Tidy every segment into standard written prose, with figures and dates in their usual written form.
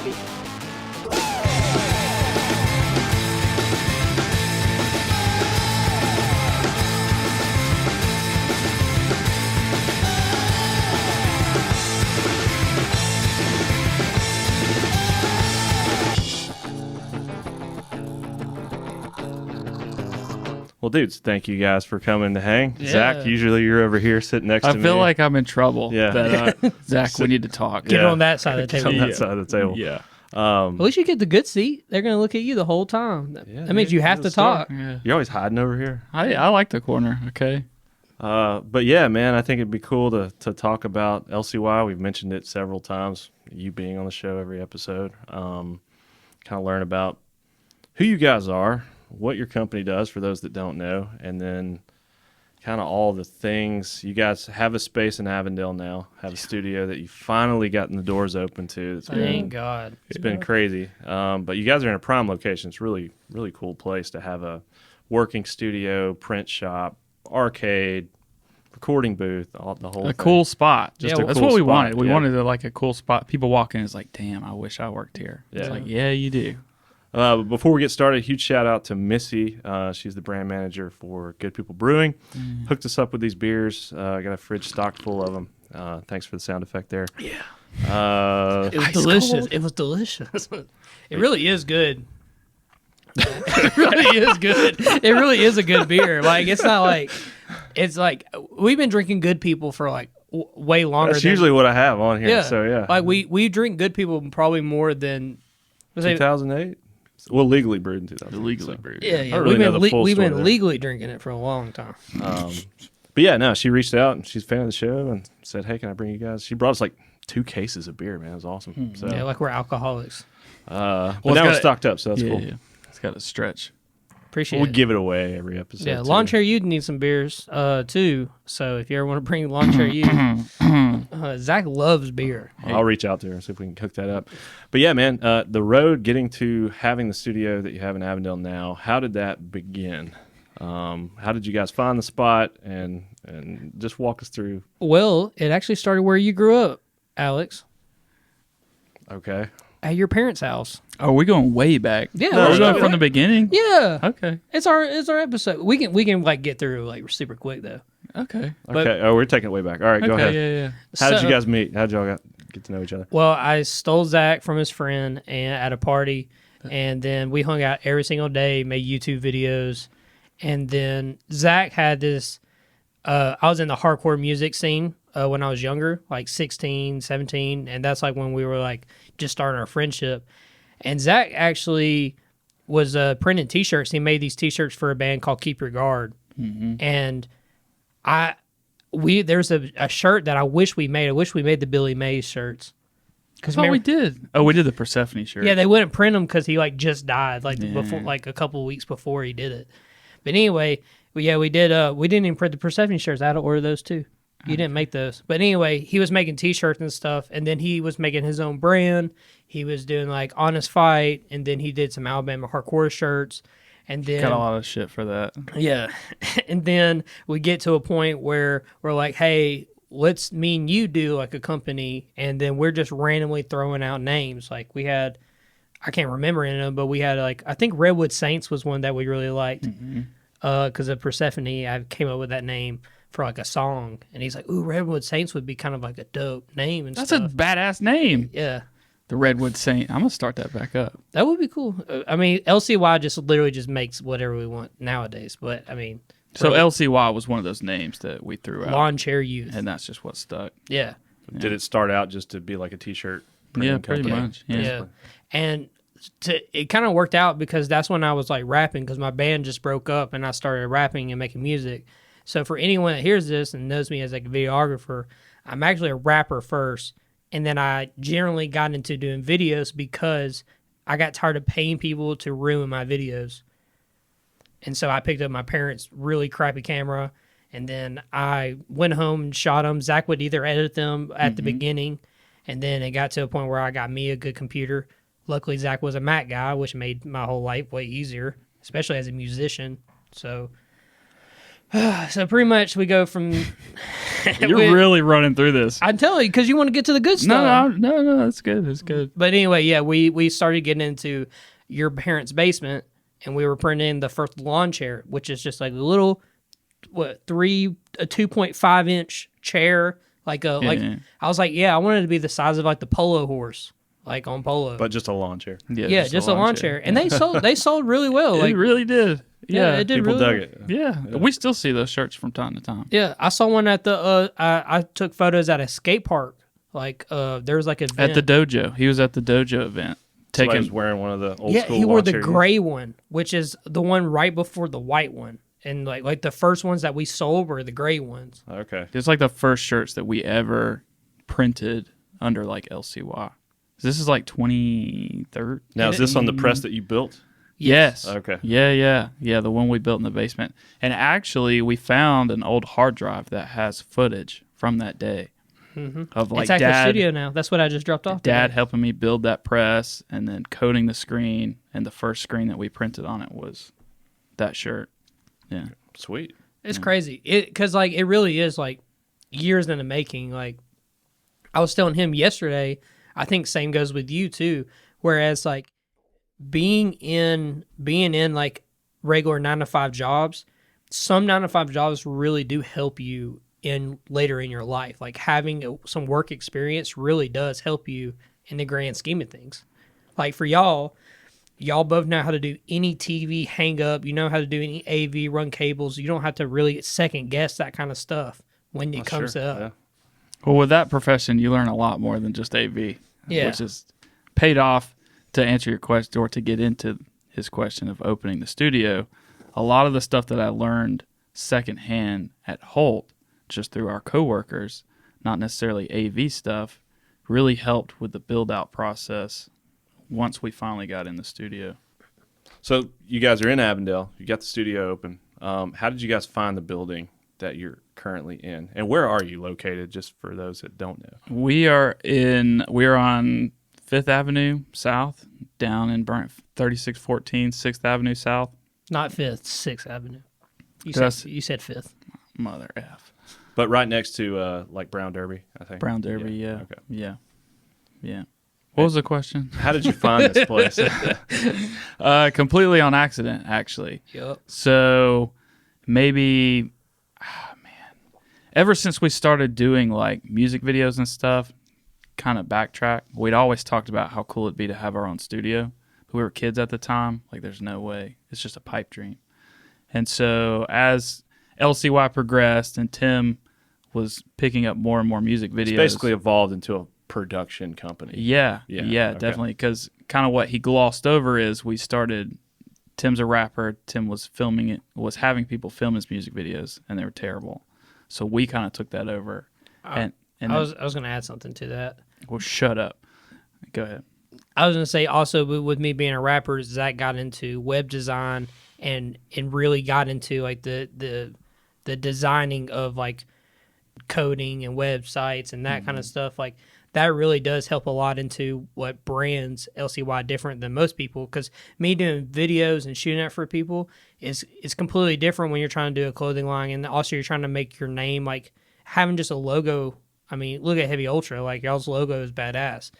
baby. Well, dudes, thank you guys for coming to hang. Yeah. Zach, usually you're over here sitting next to me. I feel like I'm in trouble. Yeah. But, Zach, we need to talk. Get on that side of the Get table. on that side of the table. Yeah. At least you get the good seat. They're going to look at you the whole time. Yeah, That means dude, you have you're to the star. talk. Yeah. You're always hiding over here. I like the corner. Okay. But yeah, man, I think it'd be cool to talk about LCY. We've mentioned it several times, you being on the show every episode. Kind of learn about who you guys are, what your company does for those that don't know, and then kind of all the things. You guys have a space in Avondale now, have a studio that you finally gotten the doors open to. Thank God. It's been crazy. But you guys are in a prime location. It's really, really cool place to have a working studio, print shop, arcade, recording booth, the whole thing. Cool spot. Just Yeah, a that's cool what we spot, wanted. We yeah. wanted a cool spot. People walk in, it's like, damn, I wish I worked here. It's Yeah. like, yeah, you do. But before we get started, huge shout out to Missy. She's the brand manager for Good People Brewing. Hooked us up with these beers. Got a fridge stocked full of them. Thanks for the sound effect there. Yeah. It was delicious. It was delicious. It really is good. It really is good. It really is a good beer. Like, it's not like, it's like, we've been drinking Good People for like way longer. That's usually what I have on here. Yeah. So yeah. Like, we drink Good People probably more than, 2008? Well, legally brewed in 2008. Legally brewed. yeah. I don't really We've know been, the full we've story been there. legally drinking it for a long time. But yeah, no, she reached out and she's a fan of the show and said, hey, can I bring you guys? She brought us like 2 cases of beer, man. It was awesome. So, Yeah, like we're alcoholics. but it's now we're got- stocked up, so that's Yeah, cool. yeah. It's got a stretch. Appreciate We it. give it away every episode. Yeah, too. Lawn Chair You'd need some beers too. So if you ever want to bring Lawn Chair You, Zach loves beer. I'll reach out to her and see if we can hook that up. But yeah, man, the road getting to having the studio that you have in Avondale now, how did that begin? How did you guys find the spot and just walk us through? Well, it actually started where you grew up, Alex, Okay. at your parents' house. Oh, we're going way back. Yeah, We're let's going go from back. the beginning? Yeah, Okay. it's our episode. We can like get through like super quick though. Okay. But- Okay. Oh, we're taking it way back. All right, go Okay, ahead. yeah. How did So- you guys meet? How did y'all get to know each other? Well, I stole Zach from his friend and at a party, and then we hung out every single day, made YouTube videos, and then Zach had this. I was in the hardcore music scene when I was younger, like 16, 17, and that's like when we were like just starting our friendship. And Zach actually was printing T-shirts. He made these T-shirts for a band called Keep Your Guard, and there's a shirt that I wish we made. I wish we made the Billy Mays shirts. Because we did. Oh, we did the Persephone shirt. Yeah, they wouldn't print them because he like just died like Yeah. before, like a couple of weeks before he did it. But anyway, we did. We didn't even print the Persephone shirts. I had to order those too. You didn't make those. But anyway, he was making T-shirts and stuff, and then he was making his own brand. He was doing like Honest Fight, and then he did some Alabama hardcore shirts, and then Got a lot of shit for that. yeah, and then we get to a point where we're like, hey, let's me and you do like a company, and then we're just randomly throwing out names. Like we had, I can't remember any of them, but we had like, I think Redwood Saints was one that we really liked because of Persephone. I came up with that name for like a song, and he's like, ooh, Redwood Saints would be kind of like a dope name and That's stuff. a badass name. Yeah, The Redwood Saint. I'm going to start that back up. that would be cool. I mean, LCY just literally just makes whatever we want nowadays, but I mean, So LCY was one of those names that we threw out. Lawn Chair Youth. And that's just what stuck. Yeah. Did it start out just to be like a T-shirt? Yeah, printing pretty company? much. Yeah. And it kind of worked out because that's when I was like rapping because my band just broke up and I started rapping and making music. So for anyone that hears this and knows me as like a videographer, I'm actually a rapper first. And then I generally got into doing videos because I got tired of paying people to ruin my videos. And so I picked up my parents' really crappy camera, and then I went home and shot them. Zach would either edit them at the beginning, and then it got to a point where I got me a good computer. Luckily, Zach was a Mac guy, which made my whole life way easier, especially as a musician. So So pretty much we go from. You're really running through this. I'm telling you, because you want to get to the good stuff. No, it's good. It's good. But anyway, yeah, we started getting into your parents' basement, and we were putting in the first lawn chair, which is just like a little, a 2.5 inch chair, like I was like, yeah, I wanted it to be the size of like the polo horse, like on polo. But just a lawn chair. Yeah, just a lawn chair, and they sold really well. It Like really did. Yeah, it did. People really dug well. it. Yeah, we still see those shirts from time to time. Yeah, I saw one at the. I took photos at a skate park. Like there was like an event. At the dojo. He was at the dojo event. Somebody was wearing one of the old school he wore lawn the chairs. gray one, which is the one right before the white one, and like the first ones that we sold were the gray ones. Okay. It's like the first shirts that we ever printed under like LCY. This is like 2013. Now, is this on the press that you built? Yes. Okay. Yeah. The one we built in the basement. And actually, we found an old hard drive that has footage from that day of like It's at the Dad. studio now. That's what I just dropped off. Dad today. helping me build that press and then coating the screen. And the first screen that we printed on it was that shirt. Yeah. Sweet. It's crazy. Because like it really is like years in the making. Like I was telling him yesterday. I think same goes with you too. Whereas like being in like regular 9-to-5 jobs, some 9-to-5 jobs really do help you in later in your life. Like having some work experience really does help you in the grand scheme of things. Like for y'all both know how to do any TV hang up. You know how to do any AV, run cables. You don't have to really second guess that kind of stuff when it comes Sure. up. Yeah. Well, with that profession, you learn a lot more than just AV, Yeah. which is paid off to answer your question or to get into his question of opening the studio. A lot of the stuff that I learned secondhand at Holt, just through our coworkers, not necessarily AV stuff, really helped with the build-out process once we finally got in the studio. So you guys are in Avondale. You got the studio open. How did you guys find the building that you're currently in? And where are you located, just for those that don't know? We're on 5th Avenue South, down in Burnt, 3614 6th Avenue South. Not 5th, 6th Avenue. You said 5th. Mother F. But right next to like Brown Derby, I think. Brown Derby, yeah. Okay. Yeah. What was the question? How did you find this place? Completely on accident, actually. Yep. So maybe, ever since we started doing like music videos and stuff, kind of backtrack, we'd always talked about how cool it'd be to have our own studio. We were kids at the time. Like, there's no way. It's just a pipe dream. And so as LCY progressed and Tim was picking up more and more music videos. It's basically evolved into a production company. Yeah, Yeah, okay. definitely. Because kind of what he glossed over is we started. Tim's a rapper. Tim was having people film his music videos, and they were terrible. So we kind of took that over. And I was going to add something to that. Well, shut up. Go ahead. I was going to say also with me being a rapper, Zach got into web design and really got into like the designing of like coding and websites and that kind of stuff. Like that really does help a lot into what brands LCY different than most people, because me doing videos and shooting it for people is completely different when you're trying to do a clothing line, and also you're trying to make your name, like having just a logo. I mean, look at Heavy Ultra, like y'all's logo is badass.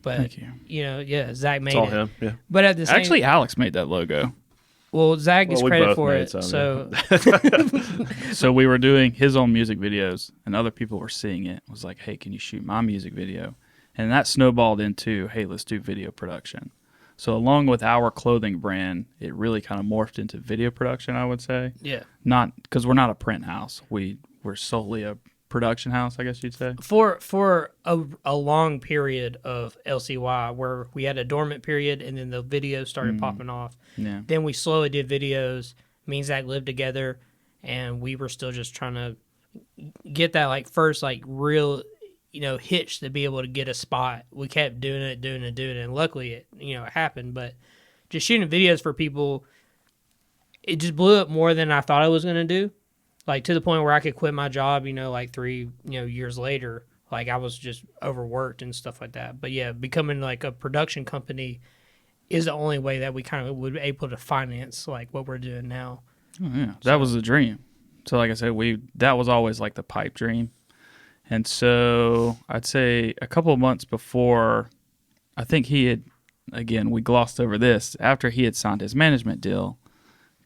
But Thank you. Zach made It's all it. him. Yeah. But at the same, Actually, Alex made that logo. well, Zach gets Well, we credit both for made it. some, So So we were doing his own music videos, and other people were seeing it. It was like, hey, can you shoot my music video? And that snowballed into, hey, let's do video production. So along with our clothing brand, it really kind of morphed into video production, I would say. yeah. Not because we're not a print house. We're solely a production house, I guess you'd say. For a long period of LCY where we had a dormant period and then the videos started popping off. Yeah. Then we slowly did videos. Me and Zach lived together, and we were still just trying to get that like first like real hitch to be able to get a spot. We kept doing it, and luckily it happened. But just shooting videos for people, it just blew up more than I thought I was gonna do. Like to the point where I could quit my job, like 3 years later. Like I was just overworked and stuff like that. But yeah, becoming like a production company is the only way that we kind of would be able to finance like what we're doing now. Oh, yeah. That was the dream. So like I said, that was always like the pipe dream. And so I'd say a couple of months before, I think he had, again, we glossed over this. After he had signed his management deal,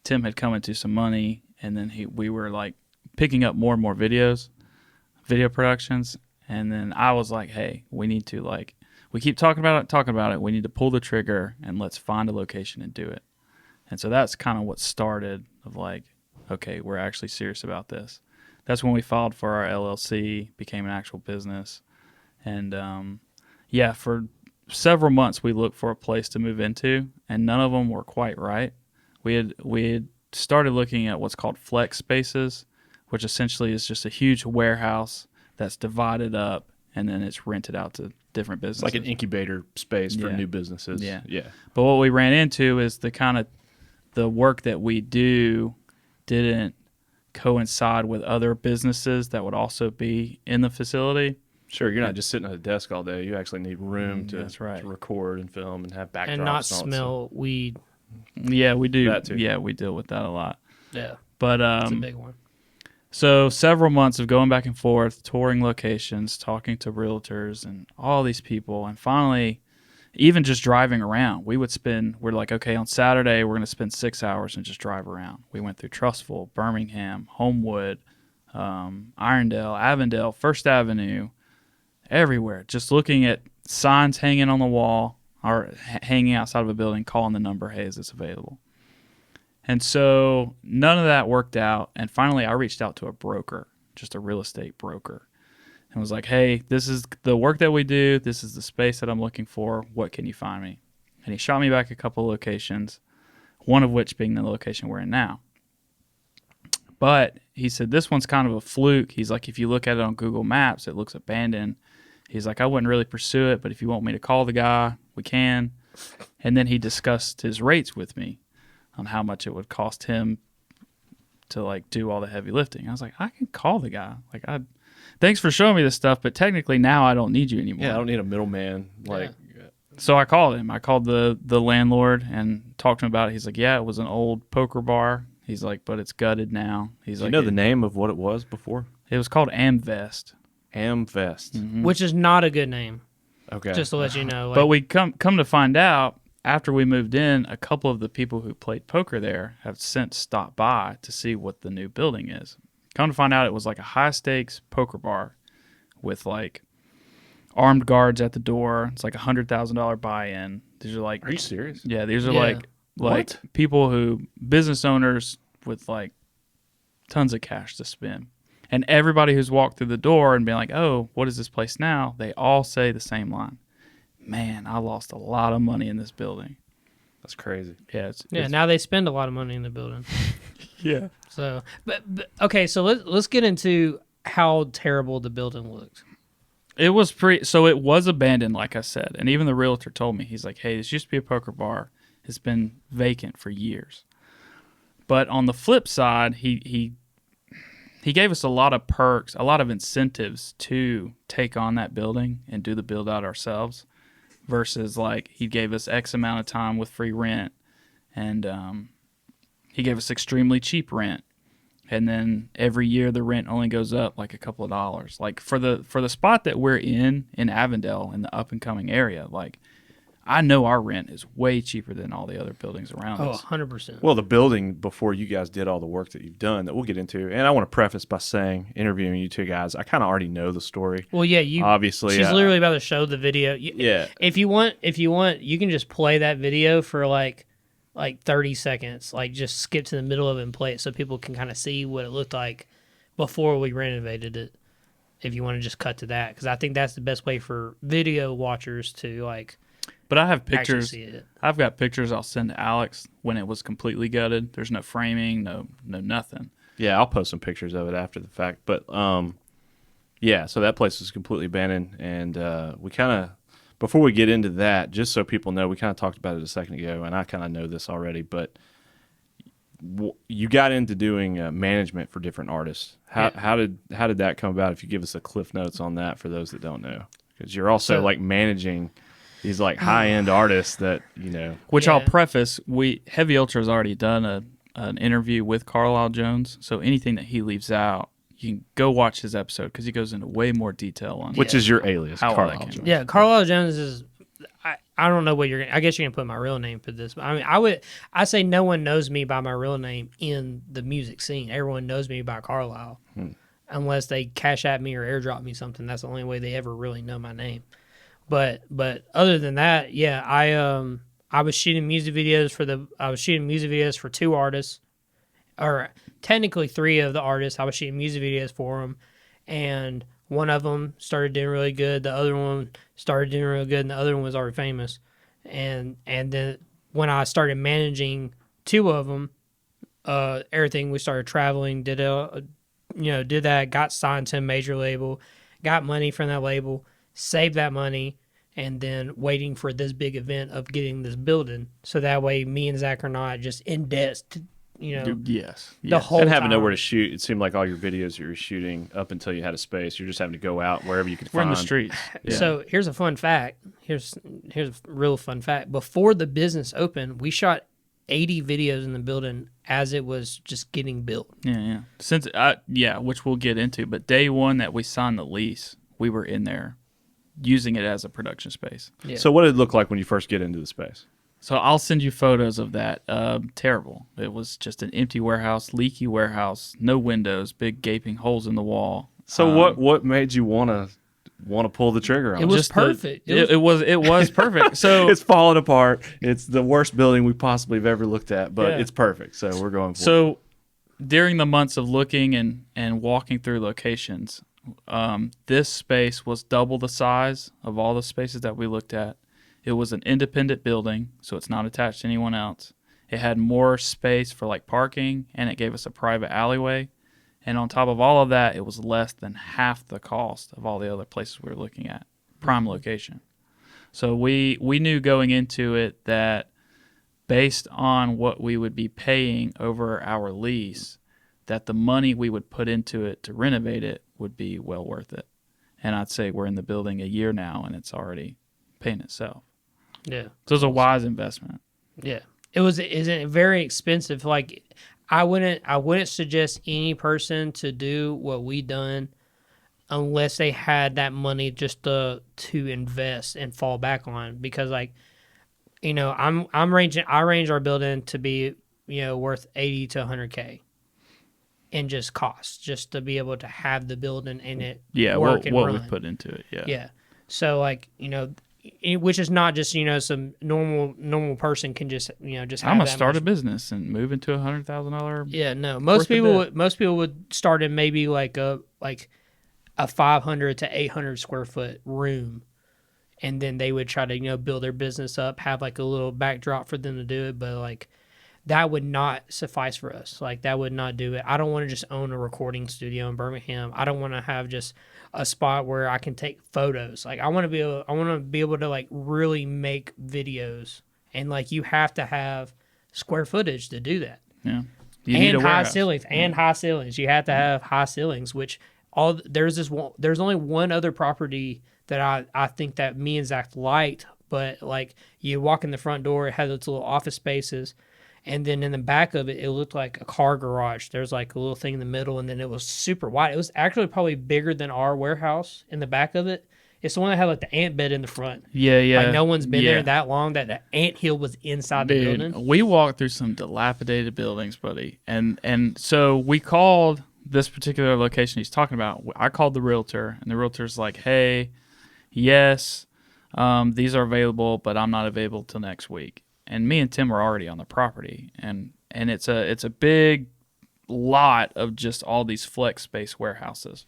Tim had come into some money, and then we were like picking up more and more video productions. And then I was like, hey, we need to we keep talking about it. We need to pull the trigger and let's find a location and do it. And so that's kind of what started of like, okay, we're actually serious about this. That's when we filed for our LLC, became an actual business. And for several months we looked for a place to move into, and none of them were quite right. We had started looking at what's called flex spaces, which essentially is just a huge warehouse that's divided up and then it's rented out to different businesses. Like an incubator space for new businesses. Yeah. Yeah. But what we ran into is the work that we do didn't coincide with other businesses that would also be in the facility. Sure, you're not just sitting at a desk all day. You actually need room to record and film and have backdrops and not smell weed. Yeah, we do. That too. Yeah, we deal with that a lot. Yeah, but it's a big one. So several months of going back and forth, touring locations, talking to realtors and all these people, and finally, even just driving around, we're like, okay, on Saturday we're going to spend 6 hours and just drive around. We went through Trustful, Birmingham, Homewood, Irondale, Avondale, First Avenue, everywhere, just looking at signs hanging on the wall or hanging outside of a building, calling the number, hey, is this available? And so none of that worked out. And finally, I reached out to a broker, just a real estate broker, and was like, hey, this is the work that we do. This is the space that I'm looking for. What can you find me? And he shot me back a couple of locations, one of which being the location we're in now. But he said, this one's kind of a fluke. He's like, if you look at it on Google Maps, it looks abandoned. He's like, I wouldn't really pursue it, but if you want me to call the guy, we can. And then he discussed his rates with me on how much it would cost him to do all the heavy lifting. I was like, I can call the guy. Thanks for showing me this stuff, but technically now I don't need you anymore. Yeah, I don't need a middleman. So I called him. I called the landlord and talked to him about it. He's like, yeah, it was an old poker bar. He's like, but it's gutted now. He's like, you know the name of what it was before? It was called Amvest. Amvest. Mm-hmm. Which is not a good name. Okay. Just to let you know. But we come to find out, after we moved in, a couple of the people who played poker there have since stopped by to see what the new building is. Come to find out, it was like a high-stakes poker bar with armed guards at the door. It's like $100,000 buy-in. These are Are you serious? Yeah, these are What? people business owners with tons of cash to spend. And everybody who's walked through the door and been like, oh, what is this place now? They all say the same line. Man, I lost a lot of money in this building. That's crazy. Yeah. Now they spend a lot of money in the building. Yeah. So, but okay, so let's get into how terrible the building looked. It was so it was abandoned, like I said. And even the realtor told me, he's like, hey, this used to be a poker bar. It's been vacant for years. But on the flip side, he gave us a lot of perks, a lot of incentives to take on that building and do the build out ourselves. Versus he gave us X amount of time with free rent, and he gave us extremely cheap rent, and then every year the rent only goes up a couple of dollars. For the spot that we're in Avondale, in the up and coming area, I know our rent is way cheaper than all the other buildings around us. 100%. Well, the building before you guys did all the work that you've done that we'll get into, and I want to preface by saying, interviewing you two guys, I kind of already know the story. Well, yeah, obviously she's literally about to show the video. Yeah. If you want, you can just play that video for like 30 seconds. Just skip to the middle of it and play it so people can kind of see what it looked like before we renovated it. If you want to just cut to that, because I think that's the best way for video watchers to But I have pictures. see it. I've got pictures I'll send to Alex when it was completely gutted. There's no framing, no nothing. Yeah, I'll post some pictures of it after the fact. But yeah, so that place was completely abandoned, and we kind of, before we get into that, just so people know, we kind of talked about it a second ago, and I kind of know this already, but you got into doing management for different artists. How did that come about? If you give us a cliff notes on that for those that don't know, because you're also managing these high end artists that Which Yeah. I'll preface, Heavy Ultra has already done an interview with Carlisle Jones. So anything that he leaves out, you can go watch his episode because he goes into way more detail on Which is your alias, How I Carlisle like him. Jones. Yeah, Carlisle Jones is. I don't know what you're gonna. I guess you're gonna put my real name for this, but I mean, I say no one knows me by my real name in the music scene. Everyone knows me by Carlisle, unless they cash at me or airdrop me something. That's the only way they ever really know my name. But other than that, yeah, I was shooting music videos for 2 artists, or technically 3 of the artists. I was shooting music videos for them, and one of them started doing really good. The other one started doing real good, and the other one was already famous. And then when I started managing 2 of them, everything, we started traveling, did that, got signed to a major label, got money from that label, saved that money, and then waiting for this big event of getting this building. So that way me and Zach are not just in debt, Yes. the whole And having time. nowhere to shoot, it seemed like all your videos you were shooting up until you had a space, you're just having to go out wherever you could We're find. in the streets. Yeah. So here's a fun fact. Here's a real fun fact. Before the business opened, we shot 80 videos in the building as it was just getting built. Yeah. Which we'll get into. But day one that we signed the lease, we were in there using it as a production space. Yeah. So what did it look like when you first get into the space? So I'll send you photos of that. Terrible. It was just an empty warehouse, leaky warehouse, no windows, big gaping holes in the wall. So what made you want to pull the trigger on It it? was Just perfect. It was perfect. So It's falling apart. It's the worst building we possibly have ever looked at, but Yeah. it's perfect. So we're going for it. So during the months of looking and walking through locations, this space was double the size of all the spaces that we looked at. It was an independent building, so it's not attached to anyone else. It had more space for like parking, and it gave us a private alleyway. And on top of all of that, it was less than half the cost of all the other places we were looking at. Prime location. So we knew going into it that based on what we would be paying over our lease, that the money we would put into it to renovate it would be well worth it. And I'd say we're in the building a year now, and it's already paying itself. Yeah. So it was a wise investment. Yeah. Isn't very expensive. Like I wouldn't suggest any person to do what we done unless they had that money just to invest and fall back on, because I range our building to be, worth 80 to 100K in just costs, just to be able to have the building and it work and what run. we put into it. Yeah. So which is not just, some normal person can just, just have I'm gonna that start much. a business and move into $100,000. Yeah, no. worth of Most people would start in maybe like a 500 to 800 square foot room, and then they would try to build their business up, have like a little backdrop for them to do it, but like that would not suffice for us. Like that would not do it. I don't want to just own a recording studio in Birmingham. I don't want to have just a spot where I can take photos. Like I want to be able to like really make videos, and like you have to have square footage to do that. Yeah. You need And a high warehouse. ceilings and high ceilings. You have to have high ceilings, which there's only one other property that I think that me and Zach liked, but like you walk in the front door, it had its little office spaces, and then in the back of it, it looked like a car garage. There's like a little thing in the middle, and then it was super wide. It was actually probably bigger than our warehouse in the back of it. It's the one that had like the ant bed in the front. Yeah. Like no one's been there that long that the ant hill was inside the Dude, building. we walked through some dilapidated buildings, buddy. And so we called this particular location he's talking about. I called the realtor, and the realtor's like, hey, yes, these are available, but I'm not available till next week. And me and Tim were already on the property, and it's a big lot of just all these flex space warehouses.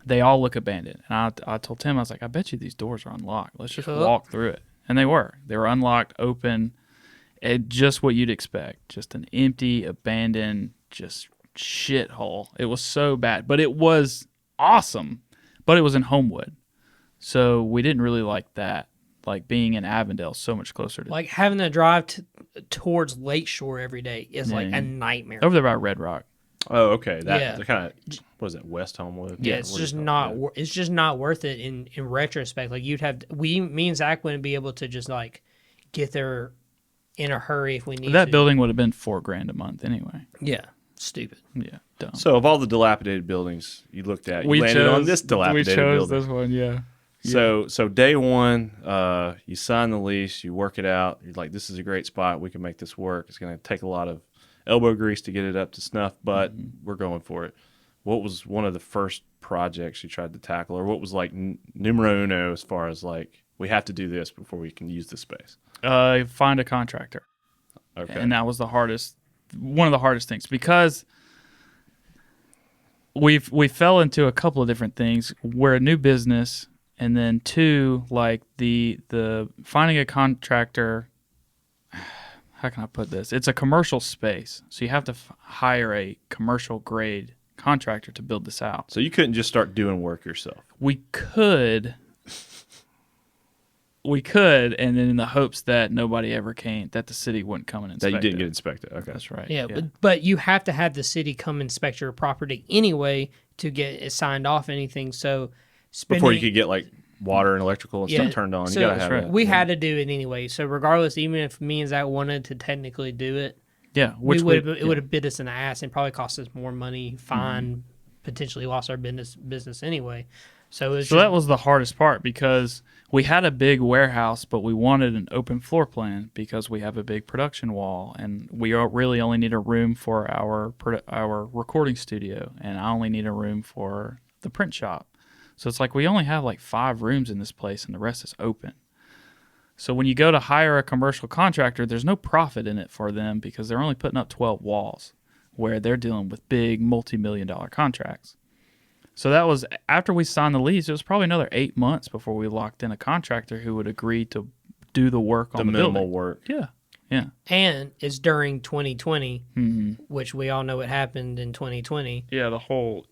They all look abandoned. And I told Tim, I was like, I bet you these doors are unlocked. Let's just walk through it. And they were. They were unlocked, open, just what you'd expect. Just an empty, abandoned, just shithole. It was so bad. But it was awesome. But it was in Homewood. So we didn't really like that. Like being in Avondale, so much closer to... Like having to drive towards Lakeshore every day is like a nightmare. Over there by Red Rock. Oh, okay. That Yeah. kind of, what is that, West Homewood? Yeah, it's just not. It's just not worth it in retrospect. Like me and Zach wouldn't be able to just like get there in a hurry if we need That to. building would have been $4,000 a month anyway. Yeah, stupid. Yeah, dumb. So of all the dilapidated buildings you looked at, you landed on this dilapidated building. this one, yeah. So day one, you sign the lease, you work it out. You're like, this is a great spot. We can make this work. It's going to take a lot of elbow grease to get it up to snuff, but we're going for it. What was one of the first projects you tried to tackle, or what was like numero uno as far as like, we have to do this before we can use this space? Find a contractor. Okay. And that was one of the hardest things, because we fell into a couple of different things. We're a new business, and then two, like the finding a contractor. How can I put this? It's a commercial space, so you have to hire a commercial grade contractor to build this out. So you couldn't just start doing work yourself. We could, and then in the hopes that nobody ever came, that the city wouldn't come and inspect That you didn't it. get inspected. Okay. That's right. Yeah, but you have to have the city come inspect your property anyway to get it signed off anything. So Before you could get like water and electrical and stuff turned on, so you gotta have that. we had to do it anyway. So regardless, even if me and Zach wanted to technically do it, Yeah, it would have bit us in the ass and probably cost us more money, fine, potentially lost our business anyway. So that was the hardest part, because we had a big warehouse, but we wanted an open floor plan because we have a big production wall, and we really only need a room for our recording studio, and I only need a room for the print shop. So it's like we only have like 5 rooms in this place, and the rest is open. So when you go to hire a commercial contractor, there's no profit in it for them because they're only putting up 12 walls, where they're dealing with big multi-million-dollar contracts. So that was after we signed the lease. It was probably another 8 months before we locked in a contractor who would agree to do the work on the minimal building. work. Yeah, yeah. And it's during 2020, which we all know what happened in 2020. Yeah, that whole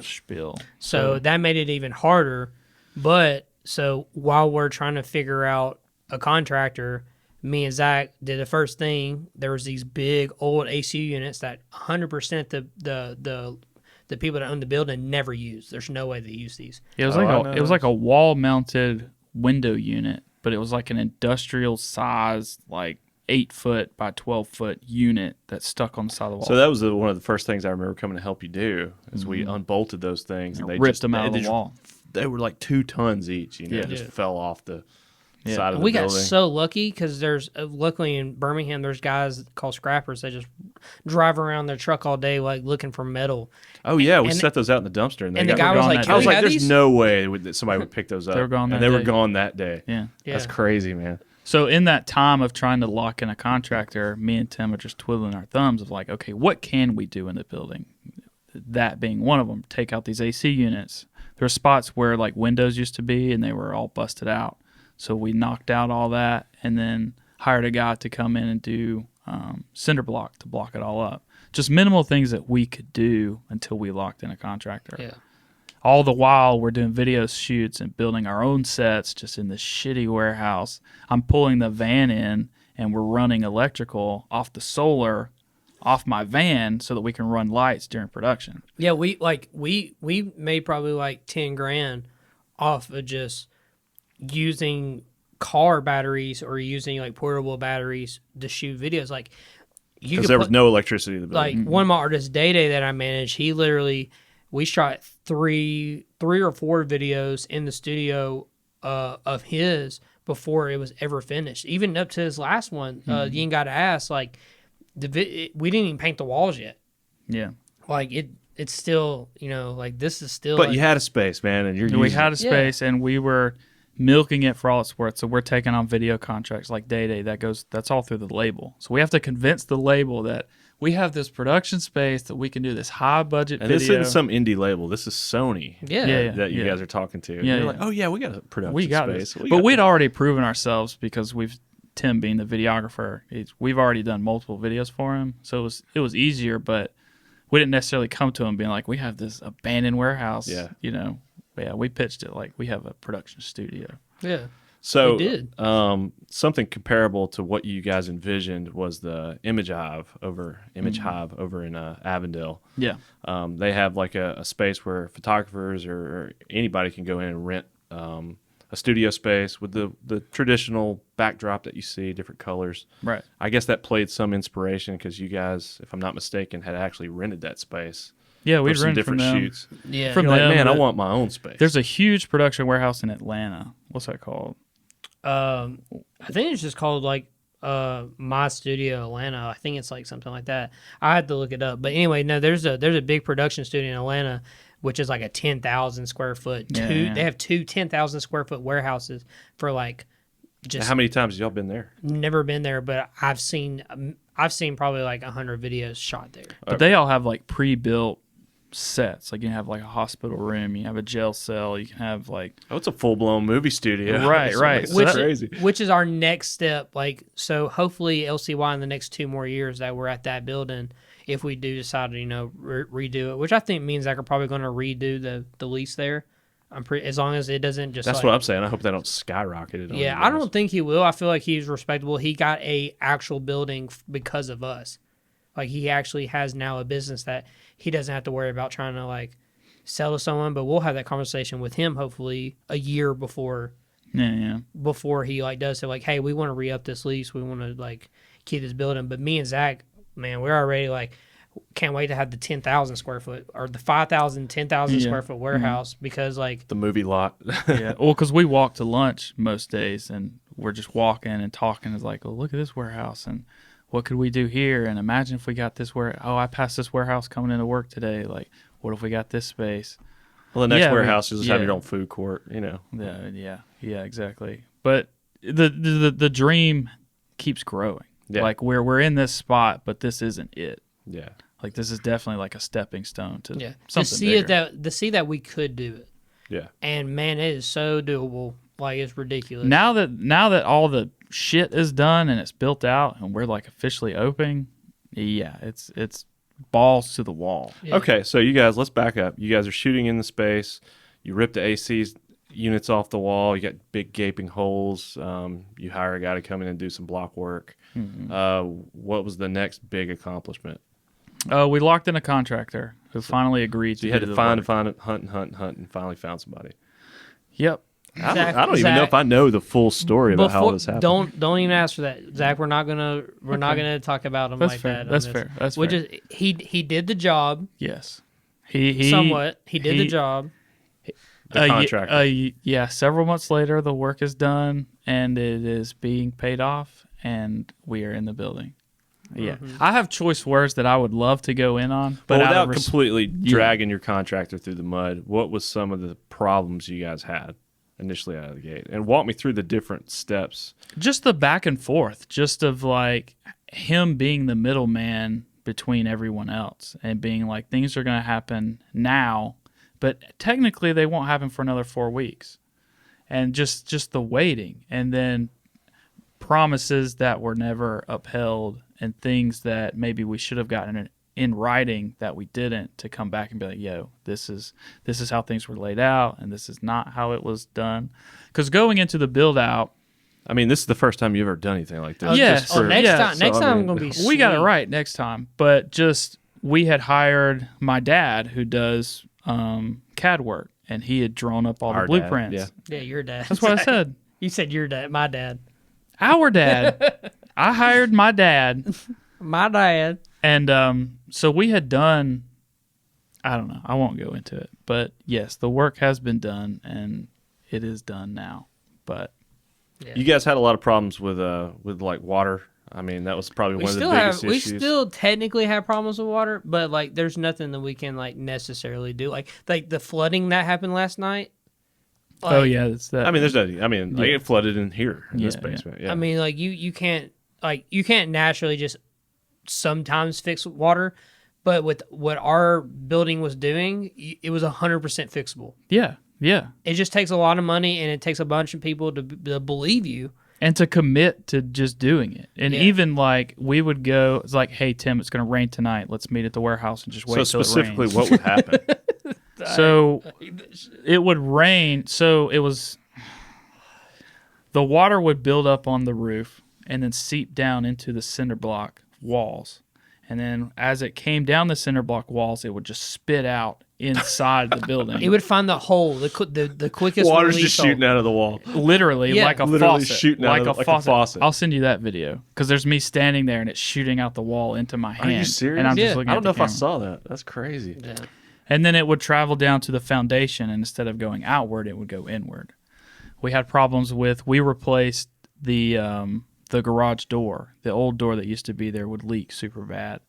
spiel. So that made it even harder. But so while we're trying to figure out a contractor, me and Zach did the first thing. There was these big old AC units that 100% the people that own the building never use. There's no way they use these. It was like a wall mounted window unit, but it was like an industrial size, like 8-foot by 12-foot unit that stuck on the side of the wall. So that was one of the first things I remember coming to help you do, is we unbolted those things and they ripped them out of the wall. They were like 2 tons each, just fell off the side of the We building. got so lucky because there's luckily in Birmingham there's guys called scrappers that just drive around their truck all day like looking for metal. Oh yeah, we and- set those out in the dumpster, and And the guy was like, that "Can I was we like, have "There's these?" no way that somebody would pick those up." They were gone and that they were day. gone that day. Yeah. That's crazy, man. So in that time of trying to lock in a contractor, me and Tim are just twiddling our thumbs of like, okay, what can we do in the building? That being one of them. Take out these AC units. There were spots where like windows used to be, and they were all busted out. So we knocked out all that, and then hired a guy to come in and do cinder block to block it all up. Just minimal things that we could do until we locked in a contractor. Yeah. All the while, we're doing video shoots and building our own sets just in this shitty warehouse. I'm pulling the van in, and we're running electrical off the solar off my van so that we can run lights during production. Yeah, we made probably like 10 grand off of just using car batteries or using like portable batteries to shoot videos. Like Because there was no electricity in the building. like one of my artists, Day that I managed, he literally we shot three or four videos in the studio of his before it was ever finished. Even up to his last one, you ain't got to ask. Like we didn't even paint the walls yet. Yeah. Like it's still like this is still. But like, you had a space, man, and We had a space, and we were milking it for all it's worth. So we're taking on video contracts like Day. That's all through the label. So we have to convince the label that we have this production space that we can do this high budget and video. this isn't some indie label. This is Sony. Yeah. That you guys are talking to. Yeah, You're like, oh yeah, we got a production we got space. this. But we'd already proven ourselves because Tim being the videographer, we've already done multiple videos for him. So it was easier, but we didn't necessarily come to him being like, we have this abandoned warehouse. Yeah. Yeah, we pitched it like we have a production studio. Yeah. So We did. Something comparable to what you guys envisioned was the Image Hive over in Avondale. Yeah. They have like a space where photographers or anybody can go in and rent a a studio space with the traditional backdrop that you see, different colors. Right. I guess that played some inspiration because you guys, if I'm not mistaken, had actually rented that space. Yeah, for we'd some rent different from them. shoots. Yeah. From You're like, them, man, I but want my own space. There's a huge production warehouse in Atlanta. What's that called? I think it's just called like My Studio Atlanta. I think it's like something like that. I had to look it up. But anyway, no, there's a big production studio in Atlanta, which is like a 10,000 square foot. Yeah. They have two 10,000 square foot warehouses for like just. How many times have y'all been there? Never been there, but I've seen probably like 100 videos shot there. But they all have like pre-built sets. Like you have like a hospital room, you have a jail cell, you can have like Oh, it's a full-blown movie studio. Right, It's right. Like, So that's that- crazy. Which is our next step. Like, so hopefully LCY in the next 2 more years that we're at that building, if we do decide to, redo it, which I think means Zach are probably going to redo the lease there. As long as it doesn't just. That's like, what I'm saying. I hope they don't skyrocket it. On Yeah, you I guys. don't think he will. I feel like he's respectable. He got a actual building because of us. Like he actually has now a business that he doesn't have to worry about trying to like sell to someone. But we'll have that conversation with him hopefully a year before he like does so. Like, hey, we want to re-up this lease. We want to like keep this building. But me and Zach, man, we're already like can't wait to have the 10,000 square foot or the 5,000, 10,000 square foot warehouse because like The movie lot. yeah. Well, because we walk to lunch most days, and we're just walking and talking. It's like, oh, look at this warehouse, and what could we do here? And imagine if we got this I passed this warehouse coming into work today. Like, what if we got this space? Well, the next Yeah, warehouse is just have yeah. your own food court. Yeah, exactly. But the dream keeps growing. Yeah. Like we're in this spot, but this isn't it. Yeah. Like this is definitely like a stepping stone to to something see bigger. to see that we could do it. Yeah. And man, it is so doable. Like it's ridiculous. Now that all the shit is done and it's built out and we're like officially open, yeah, it's balls to the wall. Yeah. Okay, so you guys, let's back up. You guys are shooting in the space. You rip the AC's units off the wall. You got big gaping holes. You hire a guy to come in and do some block work. What was the next big accomplishment? We locked in a contractor who finally agreed So you to had do to the find, work. hunt, and finally found somebody. Yep. Zach- I don't even know Zach- if I know the full story about how this happened. Don't even ask for that, Zach. We're not gonna talk about him That's like fair. that. on That's this. fair. That's Which fair. is he did the job Yes. He somewhat. He did the job. The contractor. Yeah, several months later, the work is done and it is being paid off, and we are in the building. Yeah, I have choice words that I would love to go in on, but But out without of completely dragging your contractor through the mud, what was some of the problems you guys had initially out of the gate? And walk me through the different steps. just the back and forth, just of like him being the middleman between everyone else and being like, things are going to happen now, but technically they won't happen for another 4 weeks, and just the waiting, and then promises that were never upheld, and things that maybe we should have gotten in writing that we didn't, to come back and be like, yo, this is how things were laid out, and this is not how it was done. Because going into the build out, I mean, this is the first time you've ever done anything like this. Yes. Just for- Next yeah, time, so, I I'm mean, gonna be. we got it sweet. right next time, but just we had hired my dad who does CAD work, and he had drawn up all Our the dad, blueprints. yeah. Yeah, your dad. That's what I said. You said your dad. My dad. Our dad. I hired my dad. My dad. And so we had done, I don't know, I won't go into it, but yes, the work has been done and it is done now. But You guys had a lot of problems with like water. I mean, that was probably one of the biggest we issues. still technically have problems with water, but like there's nothing that we can like necessarily do. Like the flooding that happened last night. oh yeah, it's that. I mean, there's no. I mean, like, Yeah. it flooded in here in this Yeah, basement. Yeah. I mean, like you can't naturally just sometimes fix water, but with what our building was doing, it was 100% fixable. yeah. It just takes a lot of money, and it takes a bunch of people to believe you. And to commit to just doing it. And Yeah. even like we would go, it's like, hey, Tim, it's going to rain tonight. Let's meet at the warehouse and just wait so till specifically, it rains. what would happen? So it would rain. So it was, the water would build up on the roof and then seep down into the cinder block walls. And then as it came down the cinder block walls, it would just spit out inside the building. It would find the hole, the quickest Water's release just shooting hole. out of the wall. Literally, Yeah. like a Literally faucet. shooting out of like a faucet. I'll send you that video because there's me standing there and it's shooting out the wall into my hand. Are you serious? And I'm Yeah. just looking I at don't know the if I camera. saw that. That's crazy. Yeah. And then it would travel down to the foundation, and instead of going outward, it would go inward. We had problems we replaced the garage door. The old door that used to be there would leak super bad.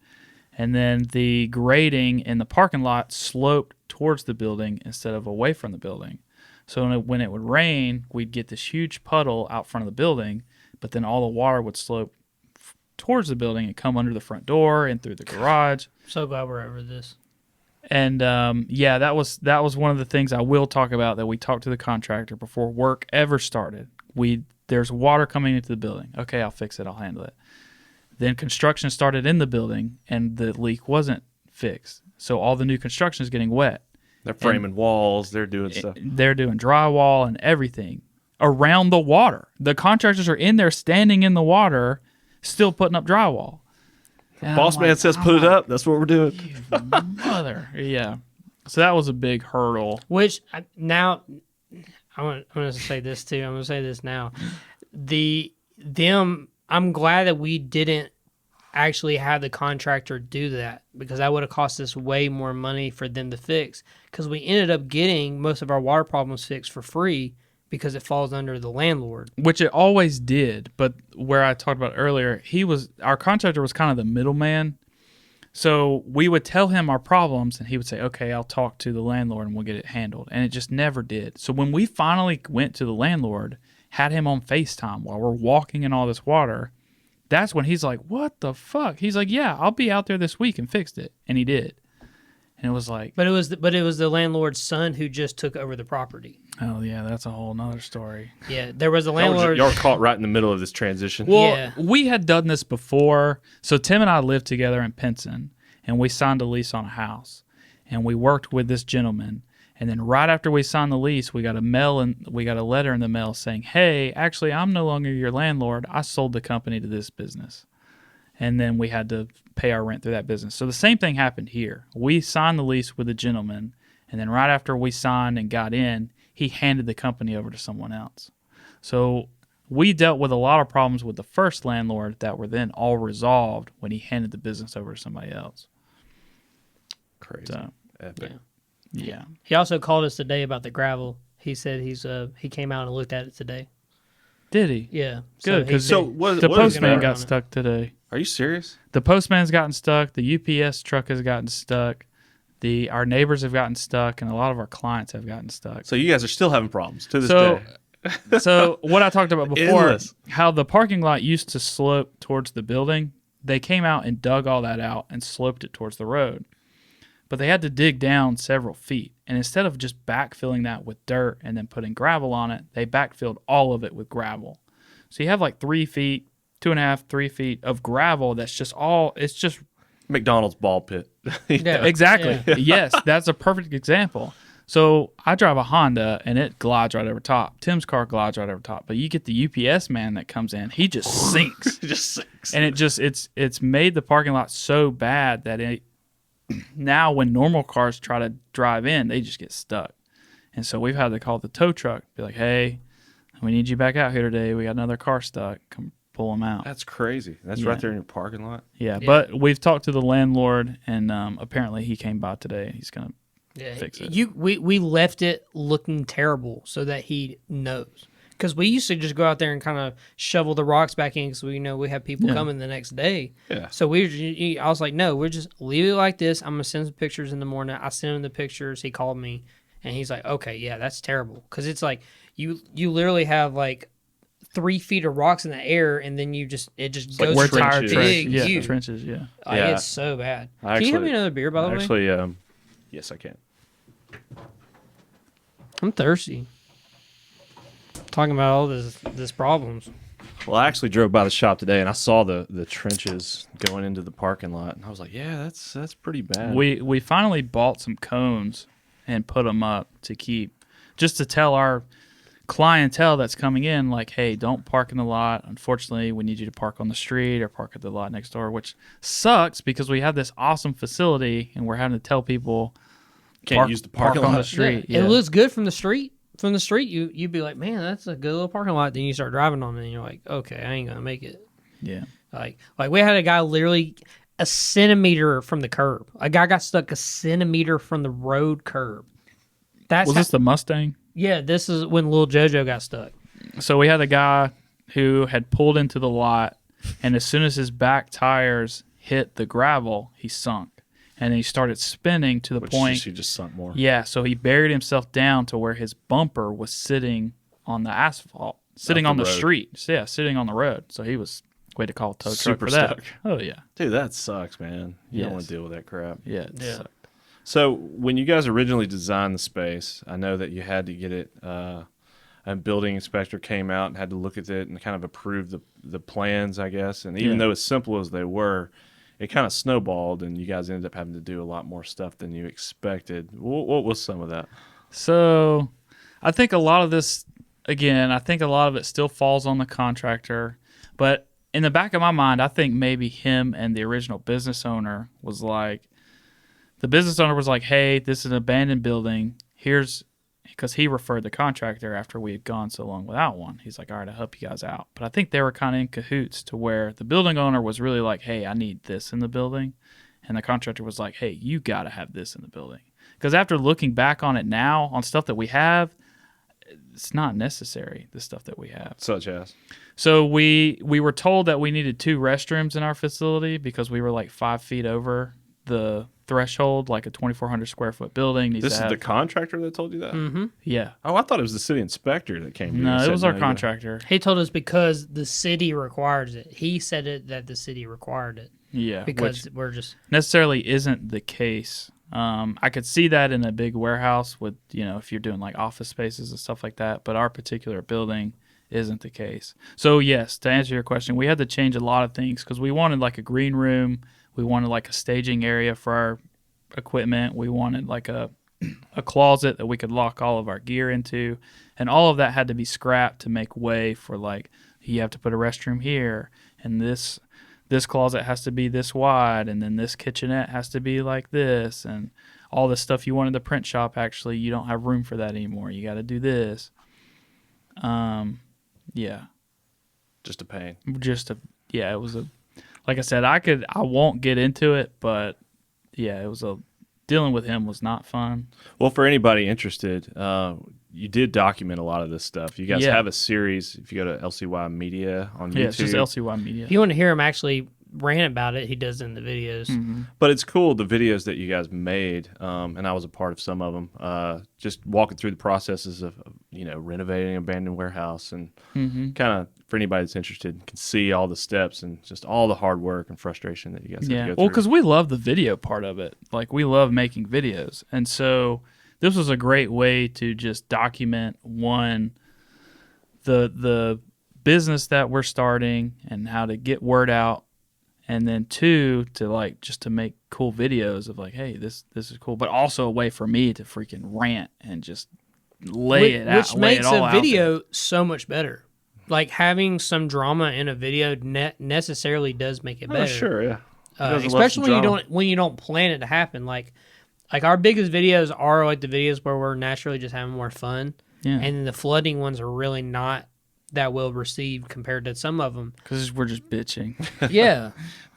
And then the grading in the parking lot sloped towards the building instead of away from the building. So when it would rain, we'd get this huge puddle out front of the building, but then all the water would slope towards the building and come under the front door and through the garage. So glad we're over this. And that was one of the things I will talk about, that we talked to the contractor before work ever started. There's water coming into the building. Okay, I'll fix it. I'll handle it. Then construction started in the building, and the leak wasn't fixed. So all the new construction is getting wet. They're framing walls. They're doing stuff. They're doing drywall and everything around the water. The contractors are in there standing in the water, still putting up drywall. And Boss I'm man like, says put it up. That's what we're doing. You mother. Yeah. So that was a big hurdle. Which now, I'm going to say this too. I'm going to say this now. I'm glad that we didn't actually have the contractor do that, because that would have cost us way more money for them to fix, because we ended up getting most of our water problems fixed for free because it falls under the landlord. Which it always did, but where I talked about earlier, our contractor was kind of the middleman. So we would tell him our problems, and he would say, okay, I'll talk to the landlord and we'll get it handled. And it just never did. So when we finally went to the landlord, had him on FaceTime while we're walking in all this water, that's when he's like, what the fuck? He's like, yeah, I'll be out there this week and fixed it. And he did. And it was like... But it was the landlord's son who just took over the property. Oh, yeah, that's a whole nother story. Yeah, there was a landlord... Y'all were caught right in the middle of this transition. Well, Yeah. we had done this before. So Tim and I lived together in Pinson, and we signed a lease on a house. And we worked with this gentleman. And then right after we signed the lease, we got a letter in the mail saying, hey, actually, I'm no longer your landlord. I sold the company to this business. And then we had to pay our rent through that business. So the same thing happened here. We signed the lease with the gentleman, and then right after we signed and got in, he handed the company over to someone else. So we dealt with a lot of problems with the first landlord that were then all resolved when he handed the business over to somebody else. Crazy. So, Epic. yeah. He also called us today about the gravel. He said he came out and looked at it today. Did he? Yeah. Good, he 'cause said- So what? The what is postman going got on? stuck today. Are you serious? The postman's gotten stuck. The UPS truck has gotten stuck. Our neighbors have gotten stuck, and a lot of our clients have gotten stuck. So you guys are still having problems to this So, day. so what I talked about before, Endless. how the parking lot used to slope towards the building, they came out and dug all that out and sloped it towards the road. But they had to dig down several feet. And instead of just backfilling that with dirt and then putting gravel on it, they backfilled all of it with gravel. So you have like 3 feet, 2.5, 3 feet of gravel that's just it's just McDonald's ball pit. Yeah. exactly. Yeah. Yes, that's a perfect example. So I drive a Honda and it glides right over top. Tim's car glides right over top. But you get the UPS man that comes in, he just sinks. It just sinks. And it's made the parking lot so bad that now when normal cars try to drive in, they just get stuck. And so we've had to call the tow truck, be like, hey, we need you back out here today. We got another car stuck. Come pull them out. That's crazy. That's Yeah. right there in your parking lot. Yeah, Yeah. but we've talked to the landlord, and apparently he came by today. He's going to fix it. We left it looking terrible so that he knows. Because we used to just go out there and kind of shovel the rocks back in because we know we have people coming the next day. Yeah. So I was like, no, we're just leave it like this. I'm going to send some pictures in the morning. I sent him the pictures. He called me and he's like, okay, yeah, that's terrible. Because it's like you literally have like 3 feet of rocks in the air and then it just goes We're to tired big trenches. U. Yeah, trenches, yeah. Like, Yeah. it's so bad. I Can you have actually- me another beer, by the way? Actually, yes, I can. I'm thirsty. Talking about all this problems. Well, I actually drove by the shop today and I saw the trenches going into the parking lot, and I was like, "Yeah, that's pretty bad." We finally bought some cones and put them up to keep, just to tell our clientele that's coming in, like, hey, don't park in the lot. Unfortunately, we need you to park on the street or park at the lot next door, which sucks because we have this awesome facility and we're having to tell people Can't use the parking park on lot. the street. It looks good from the street. From the street, you'd be like, man, that's a good little parking lot. Then you start driving on it, and you're like, okay, I ain't gonna make it. Yeah. Like we had a guy literally a centimeter from the curb. A guy got stuck a centimeter from the road curb. Was this the Mustang? Yeah, this is when Lil JoJo got stuck. So we had a guy who had pulled into the lot, and as soon as his back tires hit the gravel, he sunk. And he started spinning to the point. He just sunk more. Yeah, so he buried himself down to where his bumper was sitting on the asphalt, sitting on the street. Yeah, sitting on the road. So he was way to call a tow truck Super for that. stuck. Oh yeah, Dude, that sucks, man. You don't Yes. want to deal with that crap. yeah, it Yeah. sucked. So when you guys originally designed the space, I know that you had to get it. A building inspector came out and had to look at it and kind of approve the plans, I guess. And even Yeah. though as simple as they were, it kind of snowballed, and you guys ended up having to do a lot more stuff than you expected. What was some of that? So I think a lot of this, again, I think a lot of it still falls on the contractor. But in the back of my mind, I think maybe him and the original business owner was like, the business owner was like, hey, this is an abandoned building. Because he referred the contractor after we had gone so long without one. He's like, all right, I'll help you guys out. But I think they were kind of in cahoots to where the building owner was really like, hey, I need this in the building. And the contractor was like, hey, you got to have this in the building. Because after looking back on it now, on stuff that we have, it's not necessary, the stuff that we have. Such as? So we were told that we needed 2 restrooms in our facility because we were like 5 feet over the threshold, like a 2,400 square foot building. This is the contractor that told you that? Mm-hmm. Yeah. Oh, I thought it was the city inspector that came here. No, and it said, was our you contractor. He told us because the city requires it. He said it that the city required it Yeah. because Which we're just necessarily isn't the case. I could see that in a big warehouse with, if you're doing like office spaces and stuff like that, but our particular building isn't the case. So yes, to answer your question, we had to change a lot of things because we wanted like a green room. We wanted like a staging area for our equipment. We wanted like a closet that we could lock all of our gear into. And all of that had to be scrapped to make way for like, you have to put a restroom here, and this closet has to be this wide, and then this kitchenette has to be like this, and all this stuff you want in the print shop, actually, you don't have room for that anymore. You got to do this. Yeah. Just a pain. It was like I said, I won't get into it, but yeah, dealing with him was not fun. Well, for anybody interested, you did document a lot of this stuff. You guys have a series. If you go to LCY Media on YouTube. Yeah, it's just LCY Media. if you want to hear him actually rant about it, he does it in the videos. Mm-hmm. But it's cool, the videos that you guys made, and I was a part of some of them, just walking through the processes of renovating an abandoned warehouse, and kind of, for anybody that's interested, can see all the steps and just all the hard work and frustration that you guys have to go through. Well, because we love the video part of it. Like, we love making videos. And so this was a great way to just document, one, the business that we're starting and how to get word out. And then 2, to make cool videos of like, hey, this is cool. But also a way for me to freaking rant and just lay it out. Which makes a video so much better. Like, having some drama in a video necessarily does make it better. Oh, sure, yeah. Especially when you don't plan it to happen. Like our biggest videos are like the videos where we're naturally just having more fun. Yeah. And the flooding ones are really not that well received compared to some of them. Because we're just bitching. Yeah.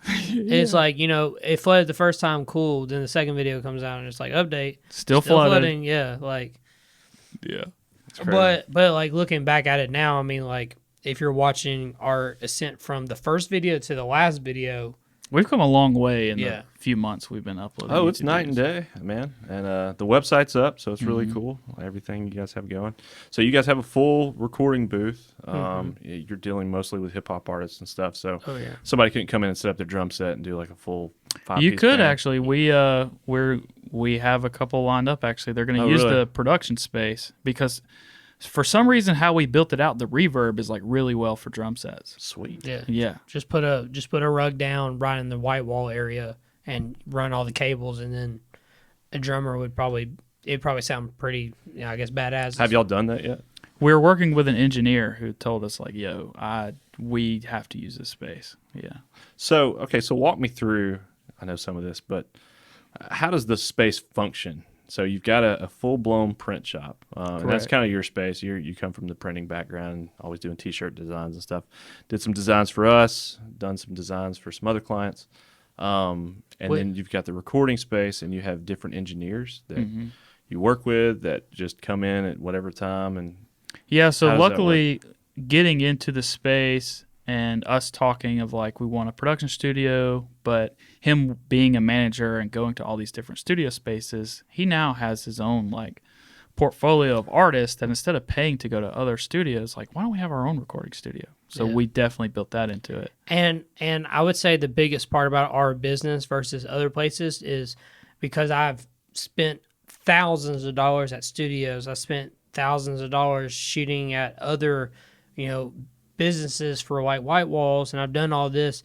It's like, it flooded the first time, cool. Then the second video comes out and it's like, update. Still flooding. Yeah. Like, Yeah. but like looking back at it now, I mean, like, if you're watching our ascent from the first video to the last video, We've come a long way in the few months we've been uploading. Oh, it's YouTube night and videos. day, man. And the website's up, so it's really cool. Everything you guys have going. So you guys have a full recording booth. You're dealing mostly with hip hop artists and stuff. So somebody couldn't come in and set up their drum set and do like a full 5-piece You could band. actually. We have a couple lined up. Actually, they're going to use really? the production space because for some reason how we built it out, the reverb is like really well for drum sets. Sweet. yeah. Just put a rug down right in the white wall area and run all the cables, and then a drummer it'd probably sound pretty, I guess, badass. Have y'all done that yet? we're working with an engineer who told us like, "Yo, we have to use this space." Yeah. So walk me through. I know some of this, but how does the space function? So you've got a full-blown print shop, and that's Correct. kind of your space. You come from the printing background, always doing T-shirt designs and stuff. Did some designs for us, done some designs for some other clients, and then you've got the recording space, and you have different engineers that you work with that just come in at whatever time. And Yeah, so how does that luckily getting into the space and us talking of like we want a production studio, but him being a manager and going to all these different studio spaces, he now has his own like portfolio of artists that instead of paying to go to other studios, like why don't we have our own recording studio? So we definitely built that into it. And I would say the biggest part about our business versus other places is because I've spent thousands of dollars at studios. I spent thousands of dollars shooting at other, businesses for like white walls, and I've done all this.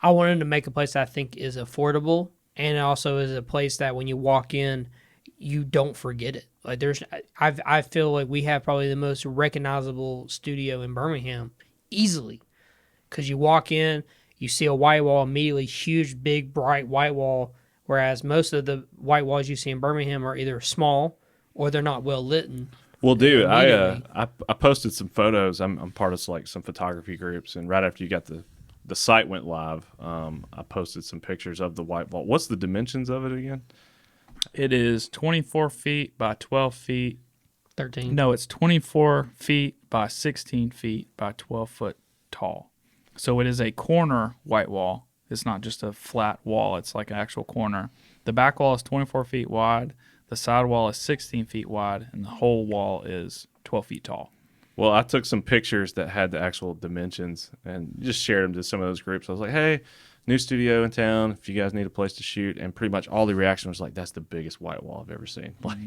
I wanted to make a place that I think is affordable, and also is a place that when you walk in, you don't forget it. Like I feel like we have probably the most recognizable studio in Birmingham, easily, because you walk in, you see a white wall immediately, huge, big, bright white wall. Whereas most of the white walls you see in Birmingham are either small or they're not well lit. Well, dude, Immediately. I posted some photos. I'm part of like some photography groups, and right after you got the site went live, I posted some pictures of the white vault. What's the dimensions of it again? It is 24 feet by 12 feet. 13. No, it's 24 feet by 16 feet by 12 foot tall. So it is a corner white wall. It's not just a flat wall. It's like an actual corner. The back wall is 24 feet wide. The side wall is 16 feet wide, and the whole wall is 12 feet tall. Well, I took some pictures that had the actual dimensions and just shared them to some of those groups. I was like, hey, new studio in town, if you guys need a place to shoot. And pretty much all the reaction was like, that's the biggest white wall I've ever seen. Like,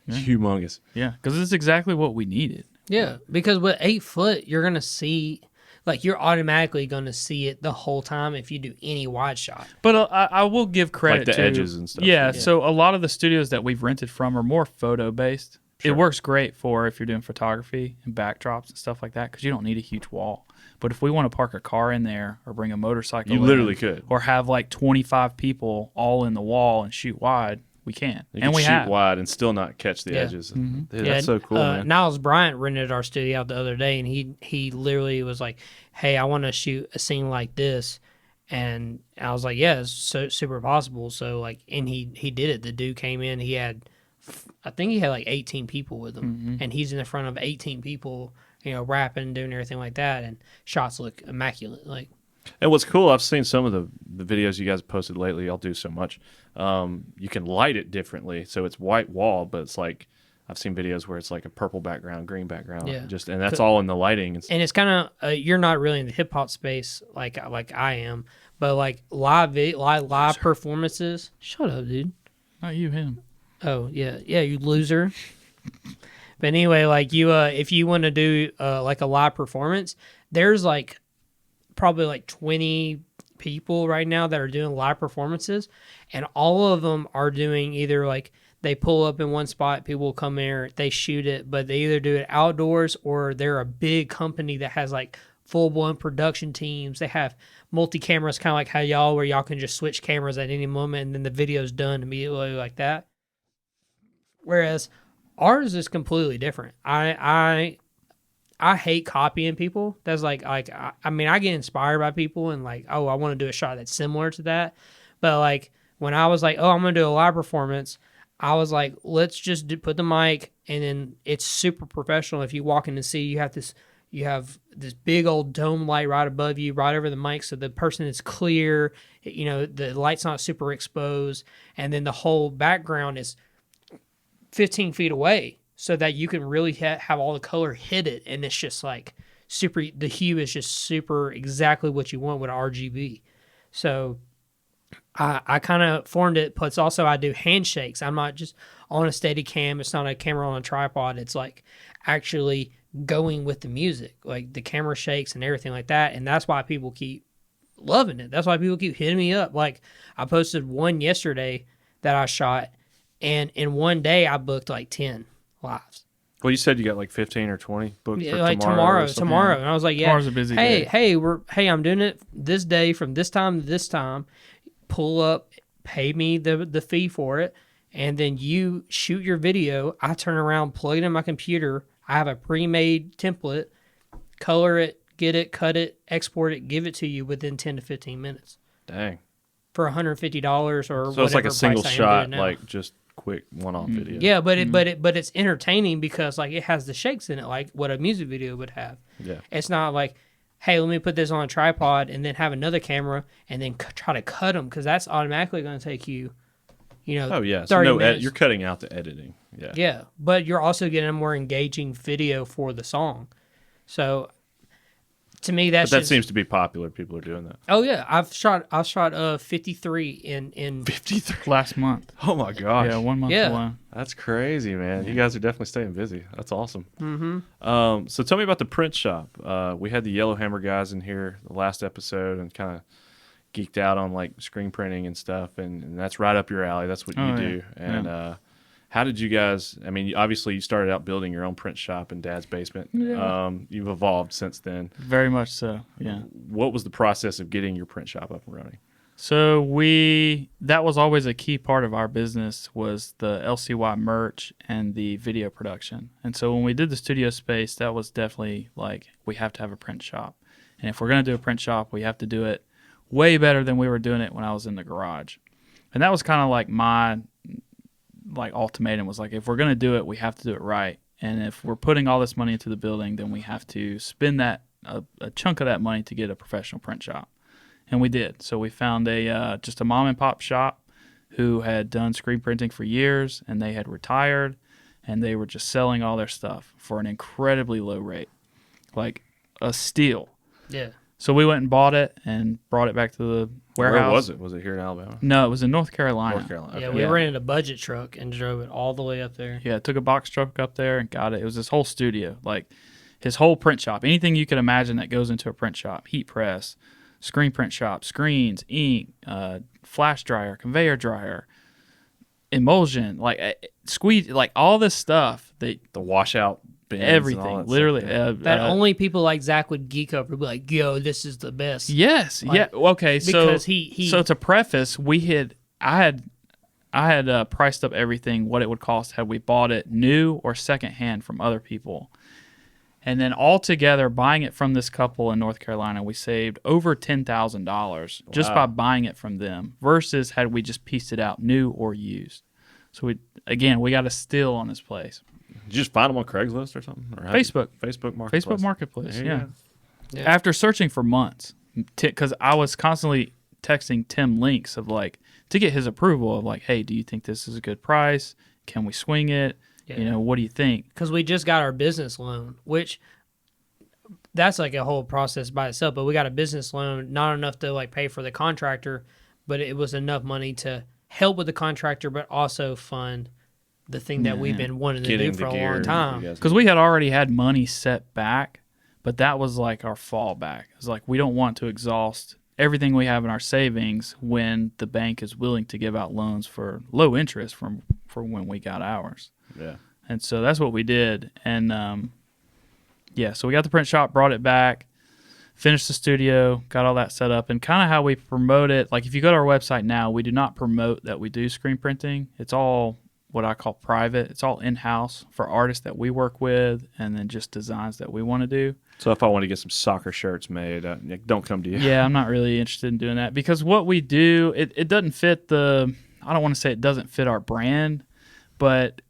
it's humongous. Yeah, because it's exactly what we needed. Yeah, because with 8 foot, you're going to see, like, you're automatically going to see it the whole time if you do any wide shot. But I will give credit Like the to edges and stuff. Yeah, so a lot of the studios that we've rented from are more photo based. Sure. It works great for if you're doing photography and backdrops and stuff like that because you don't need a huge wall. But if we want to park a car in there or bring a motorcycle, You literally could. or have like 25 people all in the wall and shoot wide, we can. You And can we shoot have. wide and still not catch the edges. Dude, that's so cool, man. Niles Bryant rented our studio out the other day, and he literally was like, hey, I want to shoot a scene like this. And I was like, yeah, it's so super possible. So, like, and he did it. The dude came in, I think he had like 18 people with him, and he's in the front of 18 people, rapping, doing everything like that, and shots look immaculate. Like, And what's cool, I've seen some of the videos you guys have posted lately. I'll do so much. You can light it differently, so it's white wall, but it's like I've seen videos where it's like a purple background, green background, Yeah. and that's all in the lighting. and it's kind of you're not really in the hip hop space like I am, but like live performances. Shut up, dude. Not you, him. Oh yeah, you loser. But anyway, like you, if you want to do like a live performance, there's like probably like 20 people right now that are doing live performances, and all of them are doing either like they pull up in one spot, people will come there, they shoot it, but they either do it outdoors or they're a big company that has like full-blown production teams. They have multi-cameras, kind of like how y'all, where y'all can just switch cameras at any moment and then the video's done immediately like that. Whereas ours is completely different. I hate copying people. That's like I mean, I get inspired by people and like, oh, I want to do a shot that's similar to that. But like when I was like, oh, I'm gonna do a live performance, I was like, let's just put the mic, and then it's super professional. If you walk in to see, you have this big old dome light right above you, right over the mic, so the person is clear. The light's not super exposed, and then the whole background is 15 feet away so that you can really have all the color hit it, and it's just like super, the hue is just super exactly what you want with RGB. So I kind of formed it, plus also I do handshakes. I'm not just on a steady cam. It's not a camera on a tripod. It's like actually going with the music, like the camera shakes and everything like that, and that's why people keep loving it. That's why people keep hitting me up. Like I posted one yesterday that I shot, and in one day I booked like 10 lives. Well, you said you got like 15 or 20 booked Yeah, for like tomorrow. tomorrow. And I was like, yeah, Tomorrow's a busy day. hey, I'm doing it this day from this time to this time. Pull up, pay me the fee for it, and then you shoot your video. I turn around, plug it in my computer. I have a pre-made template, color it, get it, cut it, export it, give it to you within 10 to 15 minutes Dang. for $150 or So it's like a whatever single price I am shot, doing now. like just quick one-off video. Yeah, but it's entertaining because like it has the shakes in it, like what a music video would have. Yeah. It's not like, hey, let me put this on a tripod and then have another camera and then try to cut them because that's automatically going to take you, Oh, yeah. So 30 no, minutes. you're cutting out the editing. Yeah. Yeah, but you're also getting a more engaging video for the song. So to me, But that seems to be popular. People are doing that. Oh yeah, I've shot 53 in 53. Last month. Oh, my gosh. Yeah, 1 month Yeah. alone. That's crazy, man. You guys are definitely staying busy. That's awesome. Mm-hmm. So tell me about the print shop. We had the Yellowhammer guys in here the last episode and kind of geeked out on like screen printing and stuff, and that's right up your alley. That's what you do. And how did you guys? I mean, obviously you started out building your own print shop in Dad's basement. Yeah. You've evolved since then. Very much so. Yeah. What was the process of getting your print shop up and running? So that was always a key part of our business was the LCY merch and the video production. And so when we did the studio space, that was definitely like, we have to have a print shop. And if we're going to do a print shop, we have to do it way better than we were doing it when I was in the garage. And that was kind of like my ultimatum was like, if we're going to do it, we have to do it right. And if we're putting all this money into the building, then we have to spend a chunk of that money to get a professional print shop. And we did. So we found just a mom and pop shop who had done screen printing for years, and they had retired, and they were just selling all their stuff for an incredibly low rate, like a steal. Yeah. So we went and bought it and brought it back to the warehouse. Where was it? Was it here in Alabama? No, it was in North Carolina. North Carolina. Yeah, Okay. we rented a budget truck and drove it all the way up there. Yeah, took a box truck up there and got it. It was this whole studio, like his whole print shop. Anything you could imagine that goes into a print shop, heat press, screen print shop, screens, ink, flash dryer, conveyor dryer, emulsion, like squeeze, like all this stuff. The washout bins, and all Everything, that literally. stuff, yeah. That only people like Zach would geek over. Be like, yo, this is the best. Yes. Like, yeah. Okay. So because he so to preface, I had priced up everything what it would cost had we bought it new or secondhand from other people, and then altogether buying it from this couple in North Carolina, we saved over $10,000 just by buying it from them. Versus had we just pieced it out new or used. So we got a steal on this place. Did you just find them on Craigslist or something? Or Facebook Marketplace. Facebook Marketplace. There you Yeah. go. Yeah. After searching for months, because I was constantly texting Tim links of like to get his approval of like, hey, do you think this is a good price? Can we swing it? Yeah. What do you think? because we just got our business loan, which that's like a whole process by itself. But we got a business loan, not enough to like pay for the contractor, but it was enough money to help with the contractor, but also fund the thing that we've been wanting to Getting do for the a gear long you time. guys Because we had already had money set back, but that was like our fallback. It's like we don't want to exhaust everything we have in our savings when the bank is willing to give out loans for low interest for when we got ours. Yeah. And so that's what we did. And so we got the print shop, brought it back, finished the studio, got all that set up, and kind of how we promote it. Like if you go to our website now, we do not promote that we do screen printing. It's all what I call private. It's all in-house for artists that we work with, and then just designs that we want to do. So if I want to get some soccer shirts made, don't come to you. Yeah, I'm not really interested in doing that because what we do, it doesn't fit I don't want to say it doesn't fit our brand, but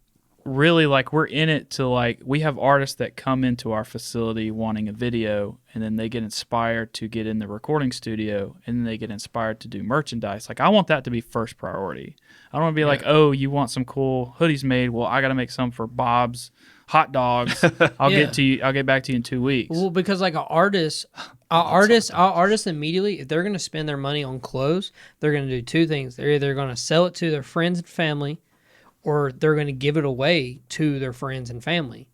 really like we're in it to like, we have artists that come into our facility wanting a video, and then they get inspired to get in the recording studio, and then they get inspired to do merchandise. Like I want that to be first priority. I don't want to be like, oh, you want some cool hoodies made? Well, I got to make some for Bob's hot dogs. I'll get back to you in 2 weeks. Well, because like our artists immediately, if they're going to spend their money on clothes, they're going to do two things. They're either going to sell it to their friends and family, or they're going to give it away to their friends and family.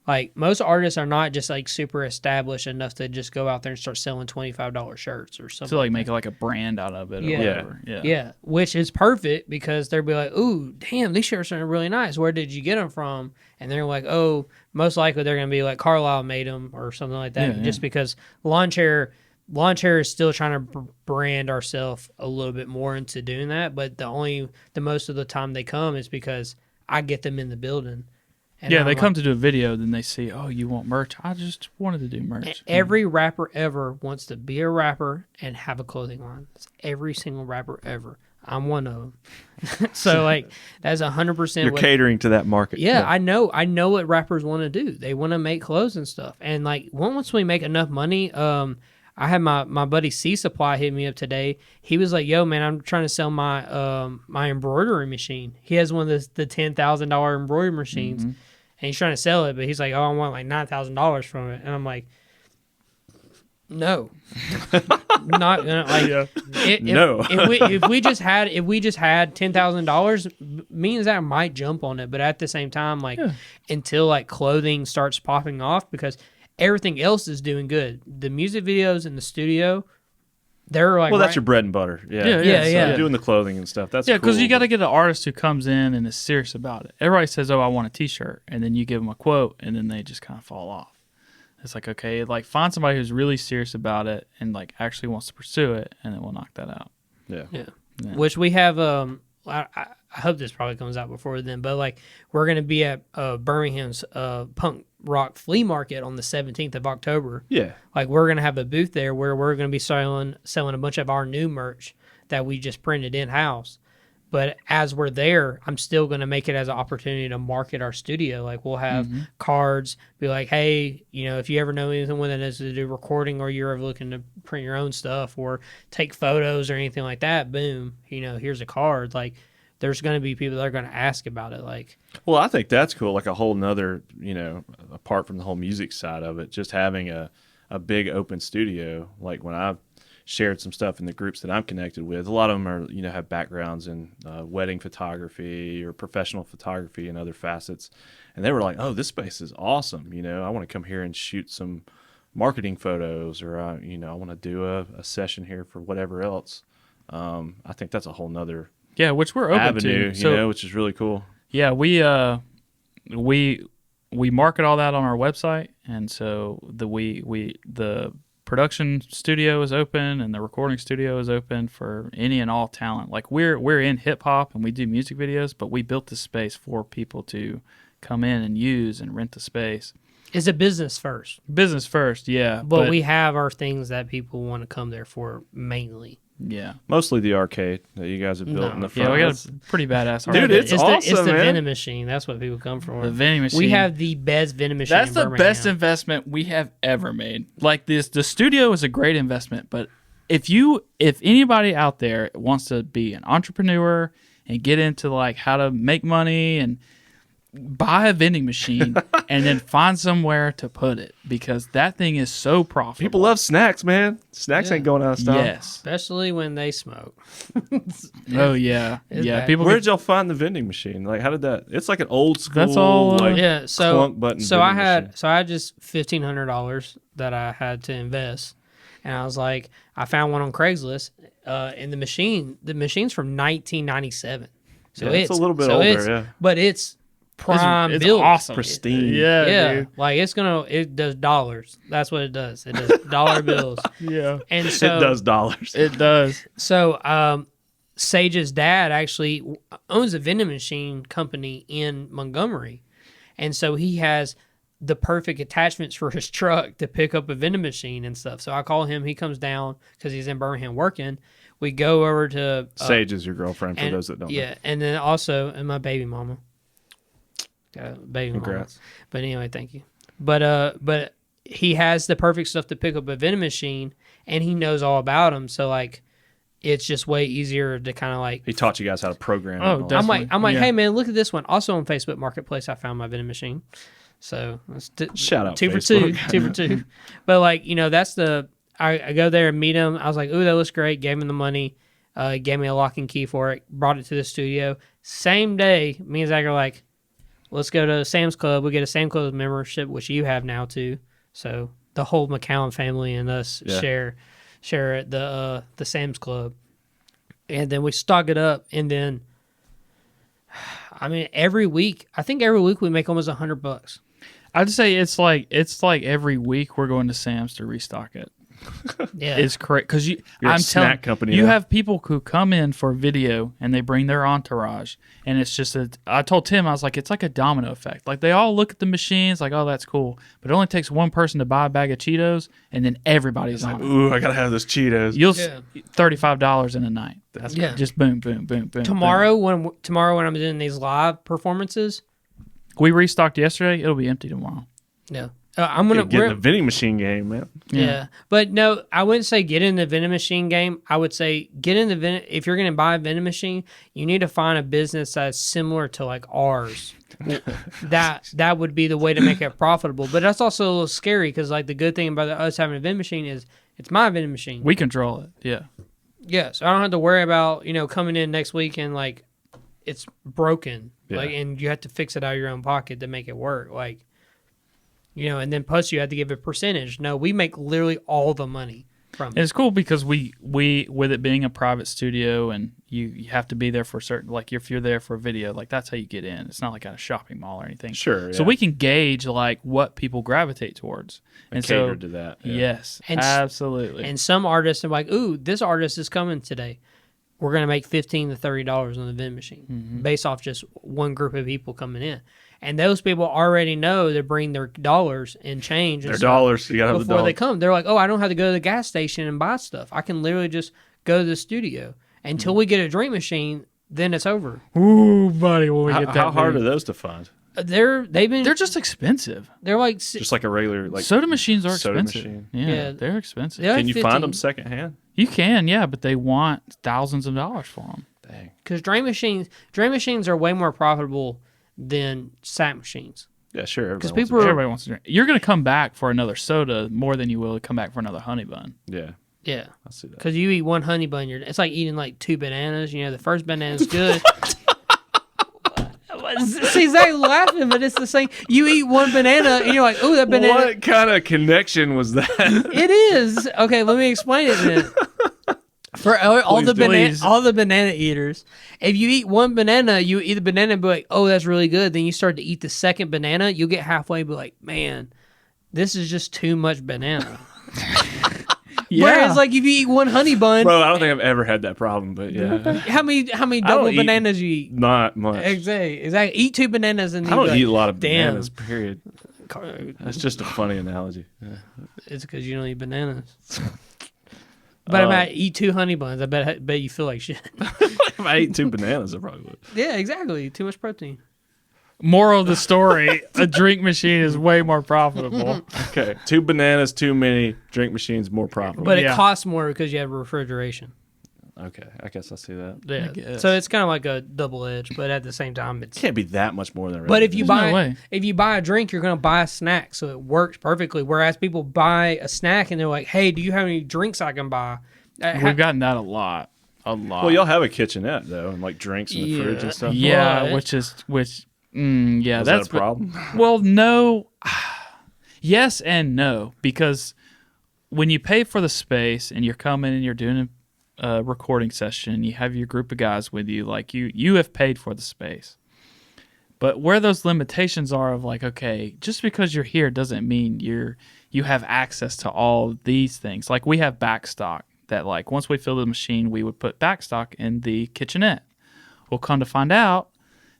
Like most artists are not just like super established enough to just go out there and start selling $25 shirts or something. To like that. make like a brand out of it or Yeah. whatever. Yeah, which is perfect because they'll be like, "Ooh, damn, these shirts are really nice. Where did you get them from?" And they're like, "Oh, most likely they're gonna be like Carlisle made them or something like that." Yeah, Just because Lawn Chair is still trying to brand ourselves a little bit more into doing that, but the most of the time they come is because I get them in the building. And Yeah, I'm they like, come to do a video, then they see, oh, you want merch? I just wanted to do merch. every rapper ever wants to be a rapper and have a clothing line. It's every single rapper ever. I'm one of them. So like that's 100%. You're catering to that market. Yeah, I know what rappers want to do. They want to make clothes and stuff. And like once we make enough money, I had my buddy C Supply hit me up today. He was like, "Yo, man, I'm trying to sell my my embroidery machine." He has one of the $10,000 embroidery machines, and he's trying to sell it. But he's like, "Oh, I want like $9,000 from it," and I'm like, "No, not gonna like." No. If we just had $10,000, means that I might jump on it. But at the same time, like until like clothing starts popping off, because everything else is doing good. The music videos in the studio, they're like, well, that's your bread and butter. Yeah, Yeah. So doing the clothing and stuff. That's because cool, you got to but- get an artist who comes in and is serious about it. Everybody says, "Oh, I want a T-shirt," and then you give them a quote, and then they just kind of fall off. It's like, okay, like find somebody who's really serious about it and like actually wants to pursue it, and then we'll knock that out. Yeah. Which we have. I hope this probably comes out before then, but like we're gonna be at Birmingham's punk rock flea market on the 17th of October. Yeah. Like we're gonna have a booth there where we're gonna be selling a bunch of our new merch that we just printed in house. But as we're there, I'm still gonna make it as an opportunity to market our studio. Like we'll have cards, be like, hey, if you ever know anyone that knows to do recording, or you're ever looking to print your own stuff or take photos or anything like that, boom, here's a card. Like there's gonna be people that are gonna ask about it. Like, well, I think that's cool. Like a whole nother, apart from the whole music side of it, just having a big open studio. Like when I shared some stuff in the groups that I'm connected with, a lot of them are, have backgrounds in wedding photography or professional photography and other facets. And they were like, oh, this space is awesome. I want to come here and shoot some marketing photos, or, I want to do a session here for whatever else. I think that's a whole nother which we're open avenue, to. which is really cool. Yeah, we market all that on our website, and so the production studio is open and the recording studio is open for any and all talent. Like we're in hip hop and we do music videos, but we built this space for people to come in and use and rent the space. it's a business first. Business first, yeah. But we have our things that people want to come there for mainly. Yeah. Mostly the arcade that you guys have built in the front. Yeah, we got a pretty badass Dude, arcade. it's awesome, the man. vending machine. That's what people come for. The vending machine. We have the best vending machine. That's in the Birmingham. best investment we have ever made. Like this, the studio is a great investment, but if anybody out there wants to be an entrepreneur and get into like how to make money and buy a vending machine and then find somewhere to put it, because that thing is so profitable. People love snacks, man. Snacks ain't going out of style. Yes. Especially when they smoke. Oh yeah. It's Yeah. bad. People Where get- did y'all find the vending machine? Like, how did that? It's like an old school. That's all, Like, Yeah, so clunk button so I vending had machine. just $1,500 that I had to invest, and I was like, I found one on Craigslist, and the machine's from 1997, so Yeah, it's a little bit so older, it's- yeah. but it's prime it's build, awesome. Pristine. Yeah. Dude. like it does dollars. That's what it does. It does dollar bills, Yeah. and so It does dollars. It does. So, Sage's dad actually owns a vending machine company in Montgomery. And so he has the perfect attachments for his truck to pick up a vending machine and stuff. So I call him. He comes down because he's in Birmingham working. We go over to... Sage is your girlfriend, for and, those that don't know. yeah, and then also, and my baby mama. Baby Congrats. mama. But anyway, thank you. But he has the perfect stuff to pick up a vending machine, and he knows all about them. So, like, it's just way easier to kind of like... He taught you guys how to program. Oh, and all definitely. I'm like, Yeah. hey man, look at this one. Also on Facebook Marketplace, I found my vending machine. So that's Shout out two for Facebook. two, 2 for 2. But like, that's the I go there and meet him. I was like, ooh, that looks great. Gave him the money. Gave me a lock and key for it. Brought it to the studio. Same day, me and Zach are like, let's go to Sam's Club. We get a Sam's Club membership, which you have now too. So the whole McKown family and us share at the Sam's Club, and then we stock it up. And then, I mean, every week we make almost $100. I'd say it's like every week we're going to Sam's to restock it. Yeah, It's correct because I'm telling company. You have people who come in for video and they bring their entourage, and it's just I told Tim, I was like, it's like a domino effect. Like they all look at the machines like, oh, that's cool, but it only takes one person to buy a bag of Cheetos, and then everybody's on. Ooh, I gotta have those Cheetos. You'll $35 in a night. That's just boom, boom, boom, boom. Tomorrow when I'm doing these live performances, we restocked yesterday. It'll be empty tomorrow. Yeah. I'm gonna get in the vending machine game, man. Yeah, but no, I wouldn't say get in the vending machine game. I would say get in the vending. If you're going to buy a vending machine, you need to find a business that's similar to like ours. that would be the way to make it profitable. But that's also a little scary because like the good thing about us having a vending machine is it's my vending machine. We control it. Yeah. Yes, I don't have to worry about coming in next week and like it's broken, like and you have to fix it out of your own pocket to make it work, like. And then plus you have to give a percentage. No, we make literally all the money from it. It's cool because we with it being a private studio and you have to be there for certain, like if you're there for a video, like that's how you get in. It's not like at a shopping mall or anything. Sure. So we can gauge like what people gravitate towards. And cater so, to that. Yeah. Yes, and absolutely. And some artists are like, ooh, this artist is coming today. We're going to make $15 to $30 on the vending machine based off just one group of people coming in. And those people already know to bring their dollars and change. Their dollars. You got to have the before dollars. they come. They're like, oh, I don't have to go to the gas station and buy stuff. I can literally just go to the studio. Until we get a drink machine, then it's over. Ooh, buddy, when we get that. How hard are those to find? They're just expensive. They're like just like a regular soda machines are soda expensive. Machine. Yeah, they're expensive. They're Can like you find 15. them secondhand? You can, yeah, but they want thousands of dollars for them. Dang. Because drain machines are way more profitable than sack machines. Yeah, sure. Because Everybody wants to drink. You're going to come back for another soda more than you will come back for another honey bun. Yeah. Yeah. I see that. Because you eat one honey bun, it's like eating like 2 bananas. The first banana's good. See, Zach's laughing, but it's the same. You eat one banana, and you're like, "Oh, that banana." What kind of connection was that? It is. Okay, let me explain it then. For all the banana eaters, if you eat one banana, you eat the banana and be like, "Oh, that's really good." Then you start to eat the second banana, you'll get halfway and be like, "Man, this is just too much banana." Yeah. Whereas, like, if you eat one honey bun, Bro, I don't think I've ever had that problem, but yeah. how many double bananas you eat? Not much. Exactly. Eat 2 bananas and I don't eat a lot of damn. bananas, period. That's just a funny analogy. Yeah. It's because you don't eat bananas. But if I eat 2 honey buns, I bet you feel like shit. If I ate 2 bananas, I probably would. Yeah, exactly. Too much protein. Moral of the story, a drink machine is way more profitable. Okay. 2 bananas, too many. Drink machines, more profitable. But it costs more because you have refrigeration. Okay. I guess I see that. Yeah. So it's kind of like a double edge, but at the same time, It can't be that much more than But if you There's no way. buy a drink, you're going to buy a snack, so it works perfectly. Whereas people buy a snack and they're like, "Hey, do you have any drinks I can buy?" We've gotten that a lot. Well, y'all have a kitchenette, though, and like drinks in the fridge and stuff. Yeah, What? yeah, Is that's that a problem? Well, no. Yes and no, because when you pay for the space and you're coming and you're doing a recording session, you have your group of guys with you, like you have paid for the space. But where those limitations are of like, okay, just because you're here doesn't mean you have access to all these things. Like we have backstock that like once we fill the machine, we would put backstock in the kitchenette. Well, come to find out,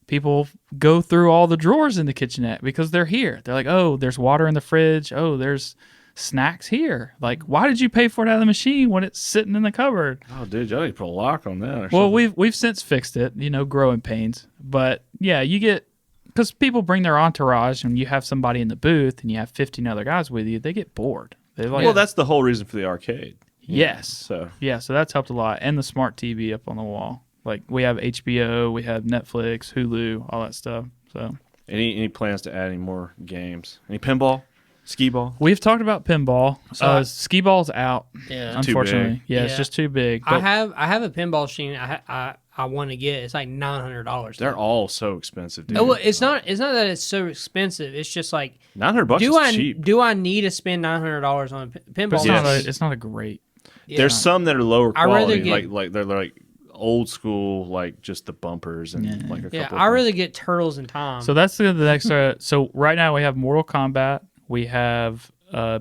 people go through all the drawers in the kitchenette because they're here. They're like, oh, there's water in the fridge. Oh, there's snacks here. Like, why did you pay for it out of the machine when it's sitting in the cupboard? Oh, dude, y'all need to put a lock on that. Or Well, something. we've since fixed it, growing pains. But yeah, you get, because people bring their entourage and you have somebody in the booth and you have 15 other guys with you, they get bored. They're like, Well, that's the whole reason for the arcade. yes. So So that's helped a lot. And the smart TV up on the wall. Like we have HBO, we have Netflix, Hulu, all that stuff. So any plans to add any more games? Any pinball? Skee ball? we've talked about pinball. Skee ball's out. Yeah. Unfortunately. big. Yeah, it's just too big. I have a pinball machine. I I want to get. It's like $900. They're all so expensive, dude. Oh, well, it's not. It's not that it's so expensive. It's just like $900 is cheap. Do I need to spend $900 on a pinball? It's not a great. Yeah. There's some that are lower quality, get, like they're like old school, like just the bumpers and like a couple. I really get Turtles in Time. So that's the next. So right now we have Mortal Kombat, we have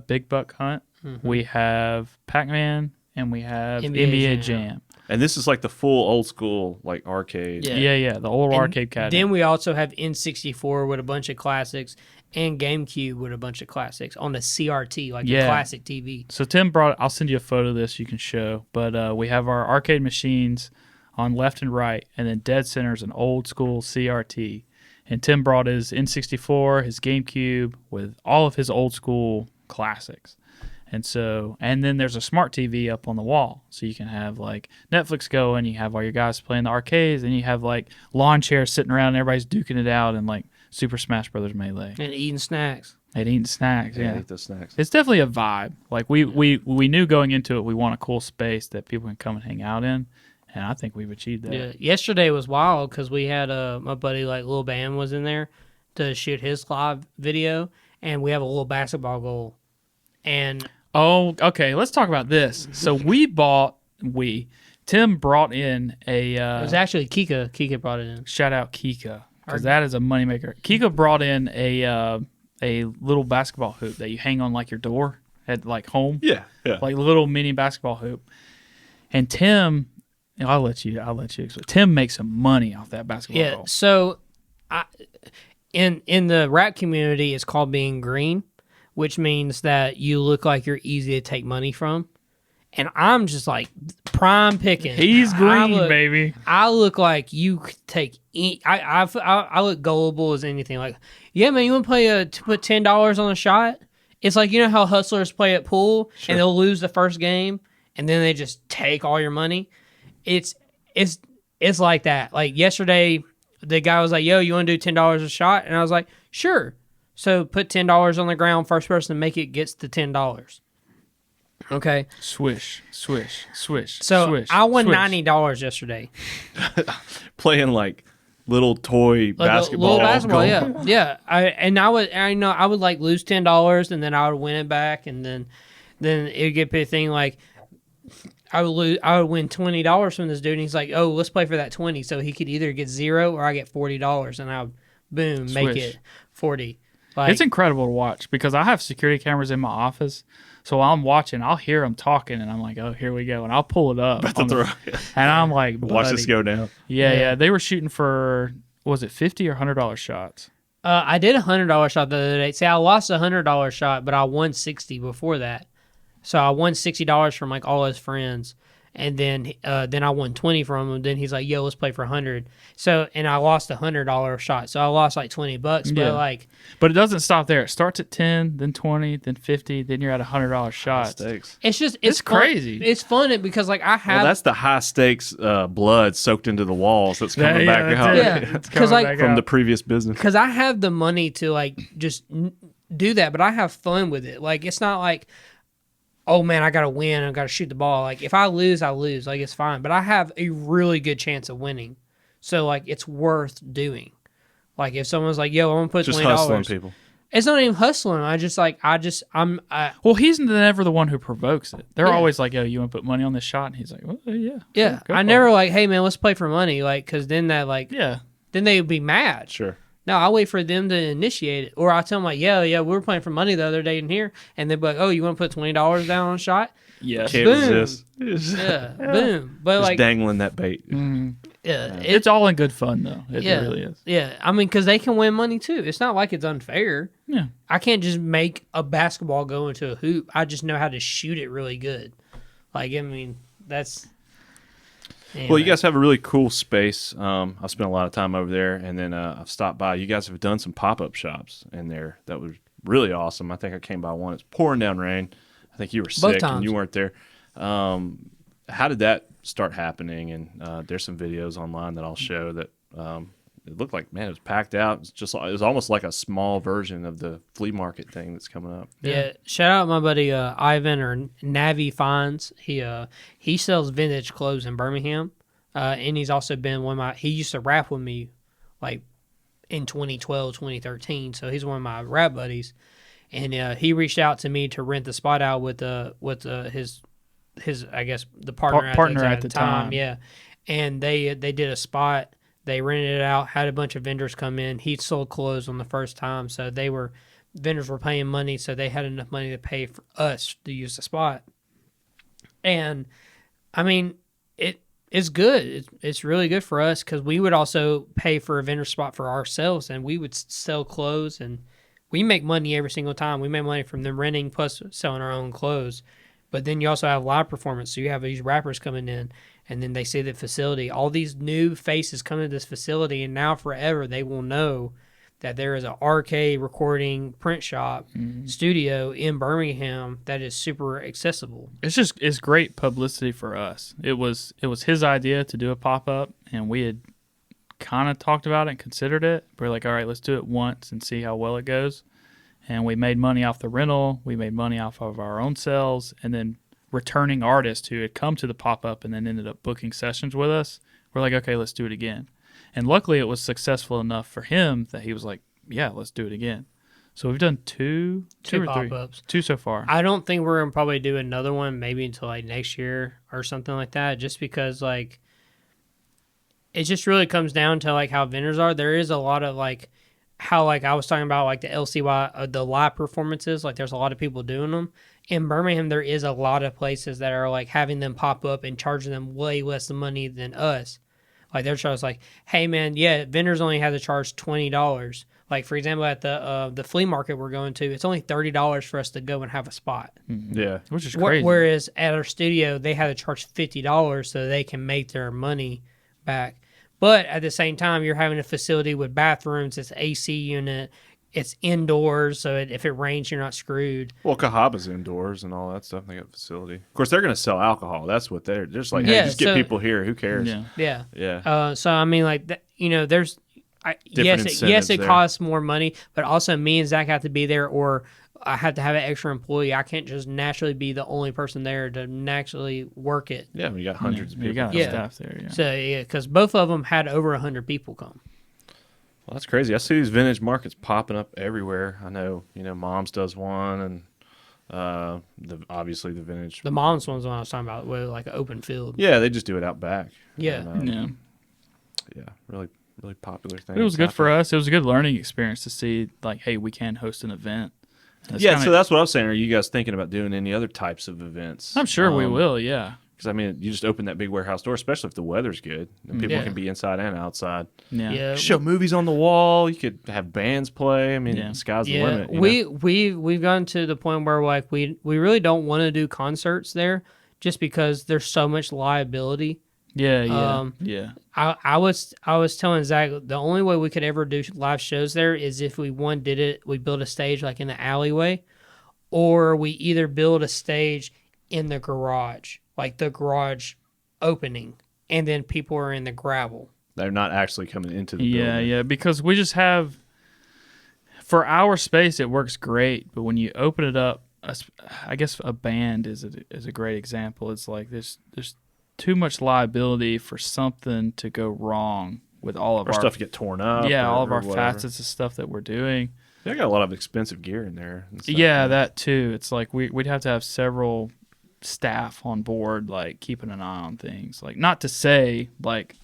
Big Buck Hunt, we have Pac-Man, and we have NBA Jam. And this is like the full old school like arcade. Yeah, the old arcade cabinet. Then we also have N64 with a bunch of classics and GameCube with a bunch of classics on the CRT, like the classic TV. So Tim brought. I'll send you a photo of this you can show. But we have our arcade machines on left and right, and then dead center is an old school CRT. And Tim brought his N64, his GameCube with all of his old school classics. And then there's a smart TV up on the wall, so you can have like Netflix going. You have all your guys playing the arcades, and you have like lawn chairs sitting around, and everybody's duking it out, and like Super Smash Brothers Melee and eating snacks. Eat snacks. Yeah, eat those snacks. It's definitely a vibe. Like we knew going into it, we want a cool space that people can come and hang out in, and I think we've achieved that. Yeah, yesterday was wild because we had my buddy like Lil Bam was in there to shoot his live video, and we have a little basketball goal, and. Oh, okay. Let's talk about this. So Tim brought in a. It was actually Kika. Kika brought it in. Shout out Kika, because that is a moneymaker. Kika brought in a little basketball hoop that you hang on like your door at like home. Yeah. Like a little mini basketball hoop. And Tim, I'll let you explain. Tim makes some money off that basketball goal. So, in the rap community, it's called being green, which means that you look like you're easy to take money from. And I'm just like prime picking. He's green, baby. I look like you could take. I look gullible as anything. Like, yeah, man, you want to put $10 on a shot? It's like, you know how hustlers play at pool and they'll lose the first game and then they just take all your money. It's like that. Like yesterday, the guy was like, "Yo, you want to do $10 a shot?" And I was like, "Sure." So put $10 on the ground. First person to make it gets the $10. Okay. Swish, swish, swish. So swish, I won swish. $90 yesterday. Playing like little toy basketball. Little basketball, yeah. I would like lose $10 and then I would win it back, and then it'd get a thing like I would win $20 from this dude, and he's like, "Oh, let's play for that 20." So he could either get 0 or I get $40, and I would boom make it 40. Like, it's incredible to watch because I have security cameras in my office. So while I'm watching, I'll hear them talking, and I'm like, "Oh, here we go!" And I'll pull it up, and I'm like, "Watch this go down." Yeah. They were shooting for was it $50 or $100 shots? I did a $100 shot the other day. See, I lost a $100 shot, but I won 60 before that. So I won $60 from like all his friends, and then I won 20 from him. Then he's like, "Yo, let's play for 100." So and I lost a $100 shot, so I lost like $20. But it doesn't stop there. It starts at 10, then 20, then 50, then you're at $100 shots. It's crazy. It's fun because like I have. Well, that's the high stakes blood soaked into the walls that's coming back out. Yeah, because like from the previous business. Because I have the money to like just do that, but I have fun with it. Like it's not like, oh man, I gotta win, I gotta shoot the ball. Like if I lose, I lose. Like it's fine. But I have a really good chance of winning. So like it's worth doing. Like if someone's like, "Yo, I'm gonna put $20." Just hustling people. It's not even hustling. Well, he's never the one who provokes it. They're always like, "Yo, you want to put money on this shot?" And he's like, "Well, yeah." Yeah. I never like, "Hey man, let's play for money." Like, cause then that like, then they would be mad. Sure. No, I'll wait for them to initiate it. Or I'll tell them like, yeah, we were playing for money the other day in here. And they'd be like, "Oh, you want to put $20 down on a shot?" Yes. Can't resist. Yeah. Boom. But just like dangling that bait. Yeah. It's all in good fun though. It really is. Yeah. I mean, because they can win money too. It's not like it's unfair. Yeah. I can't just make a basketball go into a hoop. I just know how to shoot it really good. Like, I mean, that's... Anyway. Well, you guys have a really cool space. I've spent a lot of time over there, and then I've stopped by. You guys have done some pop-up shops in there. That was really awesome. I think I came by one. It's pouring down rain. I think you were sick and you weren't there. How did that start happening? And there's some videos online that I'll show that it looked like, man, it was it was almost like a small version of the flea market thing that's coming up. Yeah. Shout out my buddy Ivan or Navi Finds. He sells vintage clothes in Birmingham. and he's also been he used to rap with me like in 2012, 2013. So he's one of my rap buddies. And he reached out to me to rent the spot out with his I guess the partner at the time. Yeah. And they did a spot. They rented it out, had a bunch of vendors come in. He sold clothes on the first time. So vendors were paying money, so they had enough money to pay for us to use the spot. And I mean, it's good. It's really good for us because we would also pay for a vendor spot for ourselves, and we would sell clothes, and we make money every single time. We make money from them renting plus selling our own clothes. But then you also have live performance. So you have these rappers coming in, and then they see the facility. All these new faces come to this facility, and now forever they will know that there is an RK recording print shop studio in Birmingham that is super accessible. It's great publicity for us. It was his idea to do a pop-up, and we had kind of talked about it and considered it. We're like, all right, let's do it once and see how well it goes. And we made money off the rental. We made money off of our own sales, and then returning artists who had come to the pop-up and then ended up booking sessions with us. We're like, okay, let's do it again. And luckily, it was successful enough for him that he was like, yeah, let's do it again. So we've done two or pop-ups. Two so far. I don't think we're going to probably do another one maybe until like next year or something like that, just because like it just really comes down to like how vendors are. There is a lot of like how like I was talking about like the LCY, the live performances, like there's a lot of people doing them. In Birmingham, there is a lot of places that are like having them pop up and charging them way less money than us. Like they're just like, hey man, yeah, vendors only have to charge $20. Like for example, at the flea market we're going to, it's only $30 for us to go and have a spot. Mm-hmm. Yeah, which is crazy. Whereas at our studio, they had to charge $50 so they can make their money back. But at the same time, you're having a facility with bathrooms, it's AC unit, it's indoors, so if it rains, you're not screwed. Well, Cahaba's indoors and all that stuff. They got a facility. Of course, they're going to sell alcohol. That's what they're just like. Hey, just get people here. Who cares? Yeah. So I mean, like there's, yes, it costs more money, but also me and Zach have to be there, or I have to have an extra employee. I can't just naturally be the only person there to naturally work it. Yeah, we got hundreds of people. You got staff there. Yeah. So yeah, because both of them had over 100 people come. Well, that's crazy. I see these vintage markets popping up everywhere. I know, Mom's does one, and obviously the vintage. The Mom's one's the one I was talking about, with like an open field. Yeah, they just do it out back. Yeah, and, really, really popular thing. But it was good for us. It was a good learning experience to see, like, hey, we can host an event. So that's what I was saying. Are you guys thinking about doing any other types of events? I'm sure we will. Yeah. Because, I mean, you just open that big warehouse door, especially if the weather's good. And people can be inside and outside. Yeah. Show movies on the wall. You could have bands play. I mean, sky's the limit. We've gotten to the point where like we really don't want to do concerts there just because there's so much liability. Yeah. I was telling Zach the only way we could ever do live shows there is if we build a stage like in the alleyway, or we either build a stage in the garage. Like the garage opening, and then people are in the gravel. They're not actually coming into the building. Yeah, because we just have, for our space, it works great. But when you open it up, I guess a band is a great example. It's like there's too much liability for something to go wrong with all of our stuff to get torn up. Yeah, all of our facets of stuff that we're doing. They got a lot of expensive gear in there. Yeah, that too. It's like we'd have to have several staff on board, like keeping an eye on things. Like, not to say like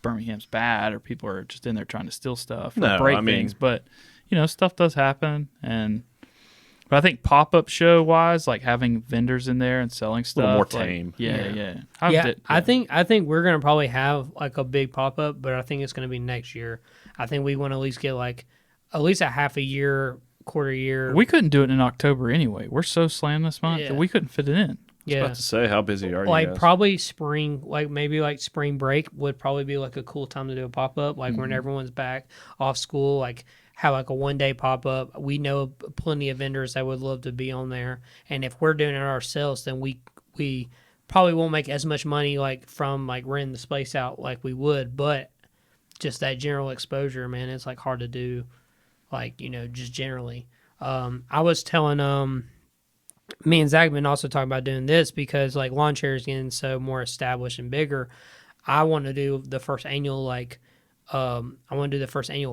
Birmingham's bad or people are just in there trying to steal stuff or break things, but stuff does happen. But I think pop-up show wise, like having vendors in there and selling stuff, a little more tame. I think we're gonna probably have like a big pop-up, but I think it's gonna be next year. I think we want to at least get like at least a half a year, quarter year. We couldn't do it in October anyway. We're so slammed this month that we couldn't fit it in. I was about to say, how busy are you like guys? Probably spring, like maybe like spring break would probably be like a cool time to do a pop-up, like when everyone's back off school, like have like a one-day pop-up. We know plenty of vendors that would love to be on there, and if we're doing it ourselves, then we probably won't make as much money like from like renting the space out like we would, but just that general exposure, man, it's like hard to do, like just generally. I was telling me and Zach have been also talking about doing this because like lawn chairs getting so more established and bigger. I want to do the first annual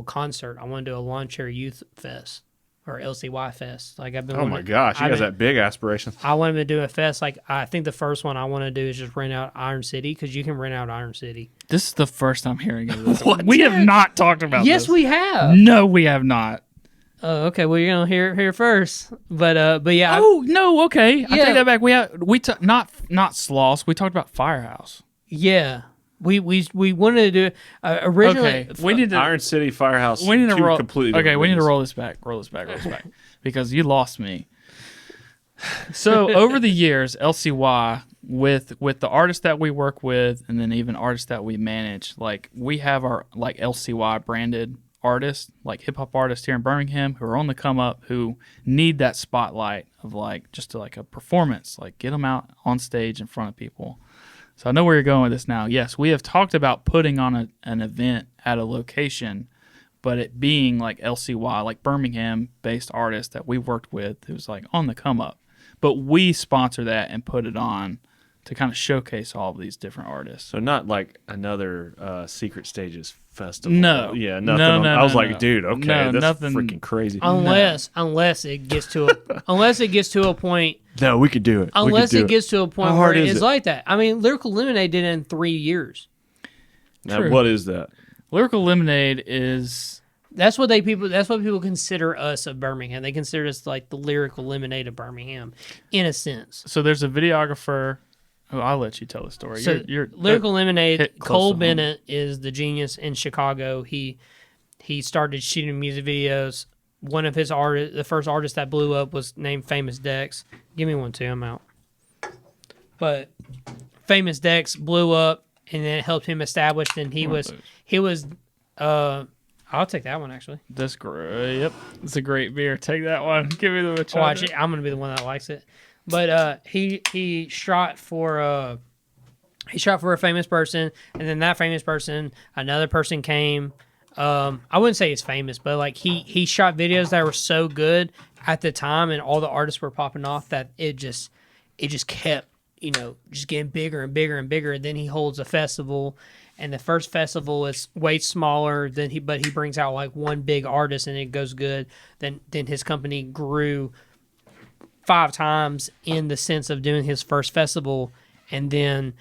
concert. I want to do a Lawn Chair Youth Fest or LCY Fest. Like I've been. Oh my gosh, you guys have big aspirations. I want to do a fest. Like I think the first one I want to do is just rent out Iron City because you can rent out Iron City. This is the first I'm hearing of this. We have not talked about this. Yes, we have. No, we have not. Oh, okay. Well, you're gonna hear it here first. But yeah. Oh no, okay. I Yeah. take that back. Not Sloss. We talked about Firehouse. Yeah. We wanted to do it originally. Okay, we need to Iron City Firehouse. We need to roll. Completely Okay, we need to different roll this back, because you lost me. So over the years, LCY with the artists that we work with, and then even artists that we manage, like we have our like LCY branded artists, like hip hop artists here in Birmingham who are on the come up, who need that spotlight of like just like a performance, like get them out on stage in front of people. So I know where you're going with this now. Yes, we have talked about putting on an event at a location, but it being like LCY, like Birmingham-based artists that we've worked with, who's like on the come up. But we sponsor that and put it on to kind of showcase all of these different artists. So not like another Secret Stages festival. No. Yeah, nothing. No, I was no, like, no. dude, okay, No, that's nothing. freaking crazy. Unless it gets to a point. No, we could do it. Unless it gets to a point How where hard it is is it? like that. I mean, Lyrical Lemonade did it in 3 years. Now, True. what is that? Lyrical Lemonade is... That's what people consider us of Birmingham. They consider us like the Lyrical Lemonade of Birmingham, in a sense. So there's a videographer... Oh, I'll let you tell the story. So You're Lyrical Lemonade, hit close Cole to home. Bennett is the genius in Chicago. He started shooting music videos. One of his artists, the first artist that blew up, was named Famous Dex. Give me one too, I'm out. But Famous Dex blew up, and then it helped him establish. And he was. I'll take that one actually. That's great. Yep, it's a great beer. Take that one. Give me the try. Watch it. I'm gonna be the one that likes it. But he shot for a famous person, and then that famous person, another person came. I wouldn't say he's famous, but like he shot videos that were so good at the time, and all the artists were popping off that it just kept just getting bigger and bigger and bigger. And then he holds a festival, and the first festival is way smaller but he brings out like one big artist, and it goes good. Then his company grew 5 times in the sense of doing his first festival, and then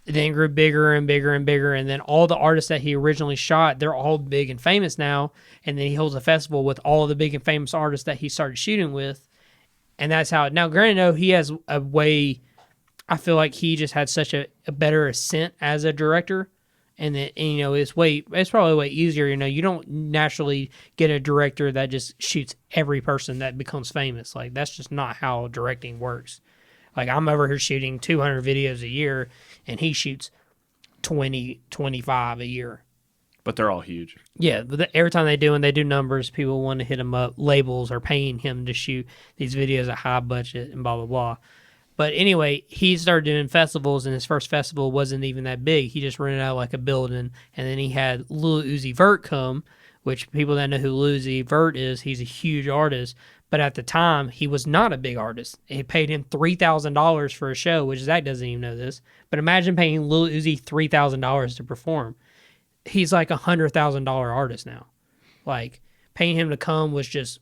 grew bigger and bigger and bigger. And then all the artists that he originally shot, they're all big and famous now. And then he holds a festival with all the big and famous artists that he started shooting with. And that's how, now granted, no, he has a way, I feel like he just had such a better ascent as a director. And that, it's probably way easier. You don't naturally get a director that just shoots every person that becomes famous. Like, that's just not how directing works. Like, I'm over here shooting 200 videos a year, and he shoots 20, 25 a year. But they're all huge. Yeah, but every time they do numbers, people want to hit him up. Labels are paying him to shoot these videos at high budget and blah, blah, blah. But anyway, he started doing festivals, and his first festival wasn't even that big. He just rented out like a building, and then he had Lil Uzi Vert come, which people that know who Lil Uzi Vert is, he's a huge artist. But at the time, he was not a big artist. It paid him $3,000 for a show, which Zach doesn't even know this. But imagine paying Lil Uzi $3,000 to perform. He's like $100,000 artist now. Like, paying him to come was just,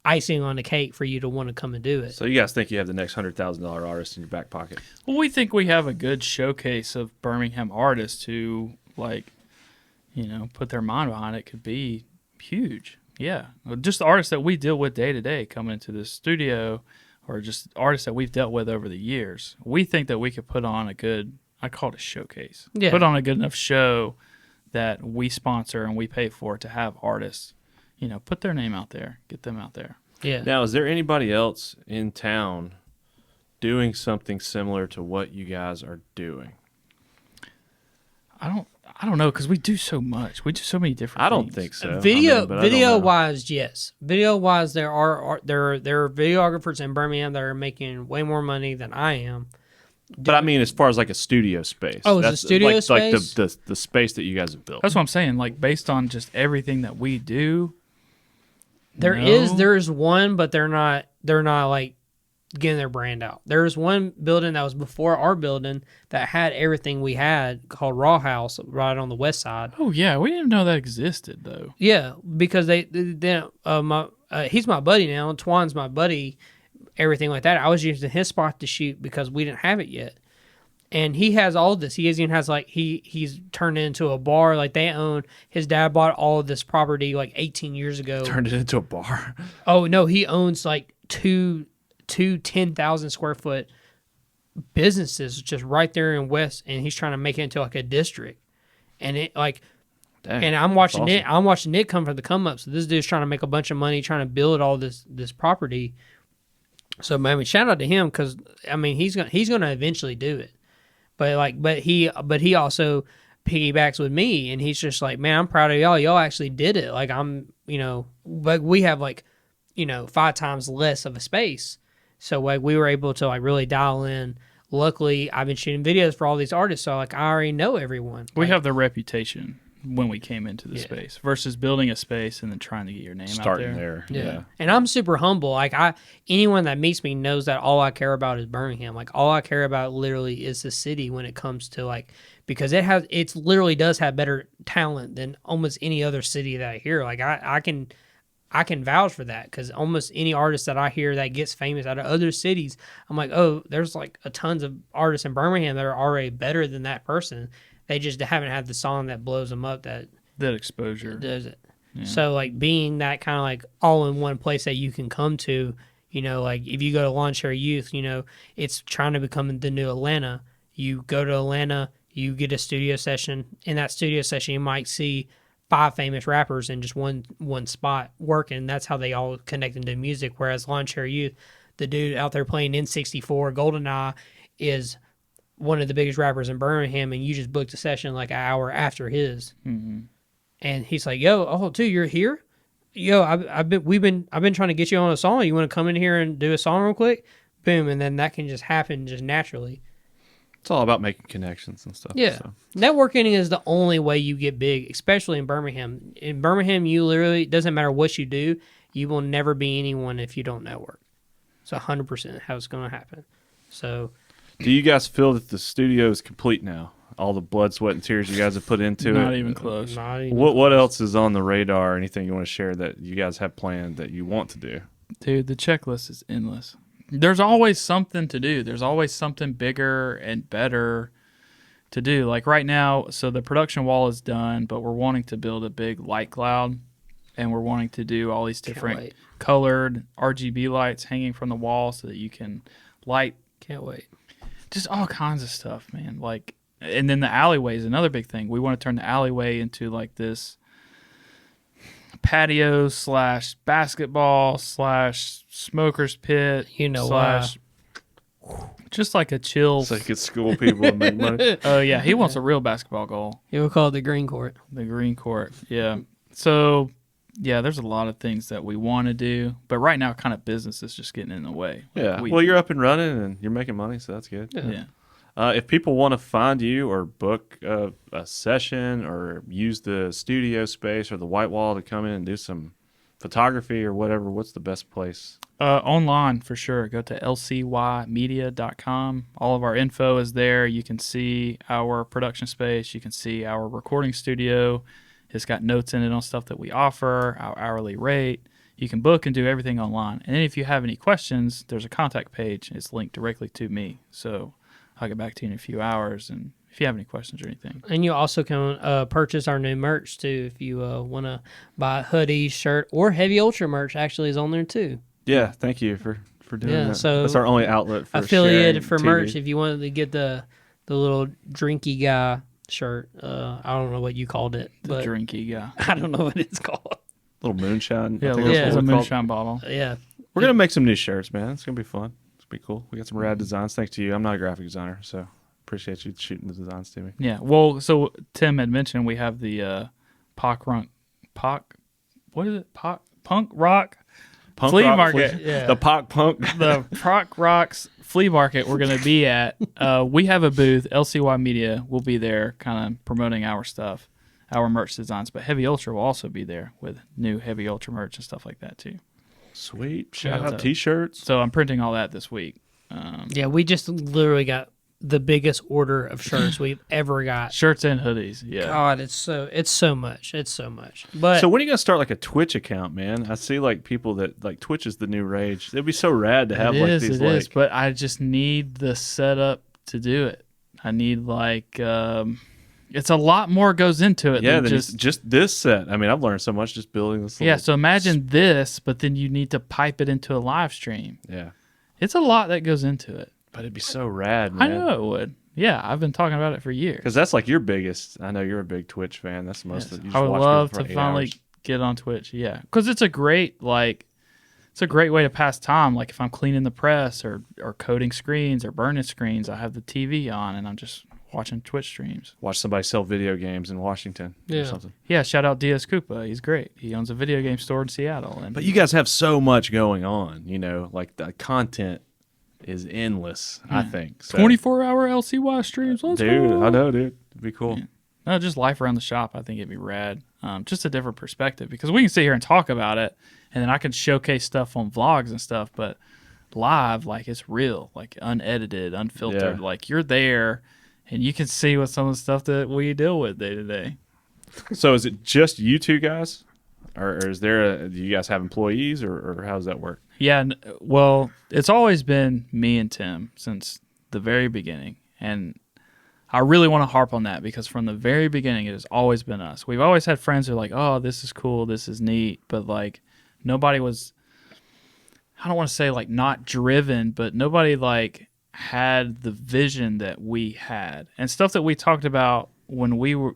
icing on the cake for you to want to come and do it. So you guys think you have the next $100,000 artist in your back pocket? Well, we think we have a good showcase of Birmingham artists who, put their mind behind it. Could be huge. Yeah. Just the artists that we deal with day to day coming into the studio, or just artists that we've dealt with over the years. We think that we could put on a good, I call it a showcase. Yeah. Put on a good enough show that we sponsor and we pay for to have artists, put their name out there, get them out there. Yeah. Now, is there anybody else in town doing something similar to what you guys are doing? I don't know, because we do so much. We do so many different I don't things. think so. Video wise, yes. Video wise, there are videographers in Birmingham that are making way more money than I am. But I mean, as far as like a studio space. Oh, it's a studio space? Like the space that you guys have built. That's what I'm saying. Like, based on just everything that we do. There is one, but they're not like getting their brand out. There was one building that was before our building that had everything we had called Raw House right on the west side. Oh yeah, we didn't even know that existed though. Yeah, because he's my buddy now. Twan's my buddy. Everything like that. I was using his spot to shoot because we didn't have it yet. And he has all this. He even has like he's turned it into a bar. Like they own. His dad bought all of this property like 18 years ago. Turned it into a bar. Oh no, he owns like two 10,000 square foot businesses just right there in West, and he's trying to make it into like a district. And it like, Dang, and I'm watching awesome. it. I'm watching it come from the come up. So this dude's trying to make a bunch of money, trying to build all this property. So I mean, shout out to him because I mean he's gonna eventually do it. But he also piggybacks with me, and he's just like, man, I'm proud of y'all. Y'all actually did it. Like but we have 5 times less of a space, so like we were able to like really dial in. Luckily, I've been shooting videos for all these artists, so like I already know everyone. We have the reputation when we came into the space versus building a space and then trying to get your name Starting out there. there. And I'm super humble. Like anyone that meets me knows that all I care about is Birmingham. Like all I care about literally is the city when it comes to like, because it literally does have better talent than almost any other city that I hear. Like I can vouch for that because almost any artist that I hear that gets famous out of other cities, I'm like, oh, there's like a tons of artists in Birmingham that are already better than that person. They just haven't had the song that blows them up that exposure does it. Yeah. So like being that kind of like all in one place that you can come to, like if you go to Lawn Chair Youth, it's trying to become the new Atlanta. You go to Atlanta, you get a studio session. In that studio session, you might see 5 famous rappers in just one spot working. That's how they all connect into music. Whereas Lawn Chair Youth, the dude out there playing N64, GoldenEye, is one of the biggest rappers in Birmingham, and you just booked a session like an hour after his. Mm-hmm. And he's like, "Yo, dude, you're here? Yo, I've been trying to get you on a song. You want to come in here and do a song real quick?" Boom, and then that can just happen just naturally. It's all about making connections and stuff. Yeah. So. Networking is the only way you get big, especially in Birmingham. In Birmingham, you literally, it doesn't matter what you do, you will never be anyone if you don't network. It's 100% how it's going to happen. So, do you guys feel that the studio is complete now? All the blood, sweat, and tears you guys have put into it? Not even close. What else is on the radar? Anything you want to share that you guys have planned that you want to do? Dude, the checklist is endless. There's always something to do. There's always something bigger and better to do. Like right now, so the production wall is done, but we're wanting to build a big light cloud, and we're wanting to do all these different colored RGB lights hanging from the wall so that you can light. Can't wait. Just all kinds of stuff, man. Like, and then the alleyway is another big thing. We want to turn the alleyway into like this patio / basketball / smoker's pit, just like a chill. So you could school people and make money. Oh yeah, he wants a real basketball goal. You would call it the green court. The green court, yeah. So yeah, there's a lot of things that we want to do, but right now, kind of business is just getting in the way. Yeah. Well, you're up and running and you're making money, so that's good. Yeah. If people want to find you or book a session or use the studio space or the white wall to come in and do some photography or whatever, what's the best place? Online for sure. Go to LCYmedia.com. All of our info is there. You can see our production space. You can see our recording studio. It's got notes in it on stuff that we offer, our hourly rate. You can book and do everything online. And then if you have any questions, there's a contact page. It's linked directly to me. So I'll get back to you in a few hours, and if you have any questions or anything. And you also can purchase our new merch, too, if you want to buy a hoodie, shirt, or Heavy Ultra merch actually is on there, too. Yeah, thank you for doing that. So that's our only outlet for affiliated for TV. merch. If you wanted to get the little drinky guy shirt, I don't know what you called it. The drinky guy. I don't know what it's called. Little moonshine. Yeah, I think it's that's a what we call it. moonshine bottle. Yeah. We're going to make some new shirts, man. It's going to be fun. It's going to be cool. We got some rad designs. Thanks to you. I'm not a graphic designer, so appreciate you shooting the designs to me. Yeah. Well, so Tim had mentioned we have the punk rock flea market. Yeah. The Punk. The Proc Rocks flea market we're going to be at. We have a booth. LCY Media will be there kind of promoting our stuff, our merch designs. But Heavy Ultra will also be there with new Heavy Ultra merch and stuff like that too. Sweet. Shout Yeah. out T-shirts. So I'm printing all that this week. Yeah, we just literally got the biggest order of shirts we've ever got. Shirts and hoodies. Yeah. God, it's so much. It's so much. But So when are you gonna start like a Twitch account, man? I see like people that like Twitch is the new rage. It'd be so rad to have It like is, these it like is, but I just need the setup to do it. I need like it's a lot more goes into it than than just this set. I mean, I've learned so much just building this. yeah. Little, So imagine this, but then you need to pipe it into a live stream. yeah, It's a lot that goes into it. but it'd be so rad, I man. know it would. Yeah, I've been talking about it for years. Because that's like your biggest. I know you're a big Twitch fan. That's the most Yes. that you just I would watch love people to for 8 finally hours. get on Twitch. Yeah, because it's a great it's a great way to pass time. Like if I'm cleaning the press or coding screens or burning screens, I have the TV on and I'm just watching Twitch streams. Watch somebody sell video games in Washington Yeah. or something. Yeah, shout out DS Koopa. He's great. He owns a video game store in Seattle. And But you guys have so much going on. You know, like the content is endless. I think. So, 24-hour LCY streams. Let's dude. go. I know, dude. It'd be cool. Yeah. No, just life around the shop. I think it'd be rad. Just a different perspective because we can sit here and talk about it, and then I can showcase stuff on vlogs and stuff. But live, like it's real, like unedited, unfiltered. Yeah. Like you're there, and you can see what some of the stuff that we deal with day to day. So is it just you two guys, or is there? Do you guys have employees, or how does that work? Yeah, well, it's always been me and Tim since the very beginning, and I really want to harp on that because from the very beginning, it has always been us. We've always had friends who are like, "Oh, this is cool, this is neat," but like nobody was. I don't want to say like not driven, but nobody like had the vision that we had and stuff that we talked about when we were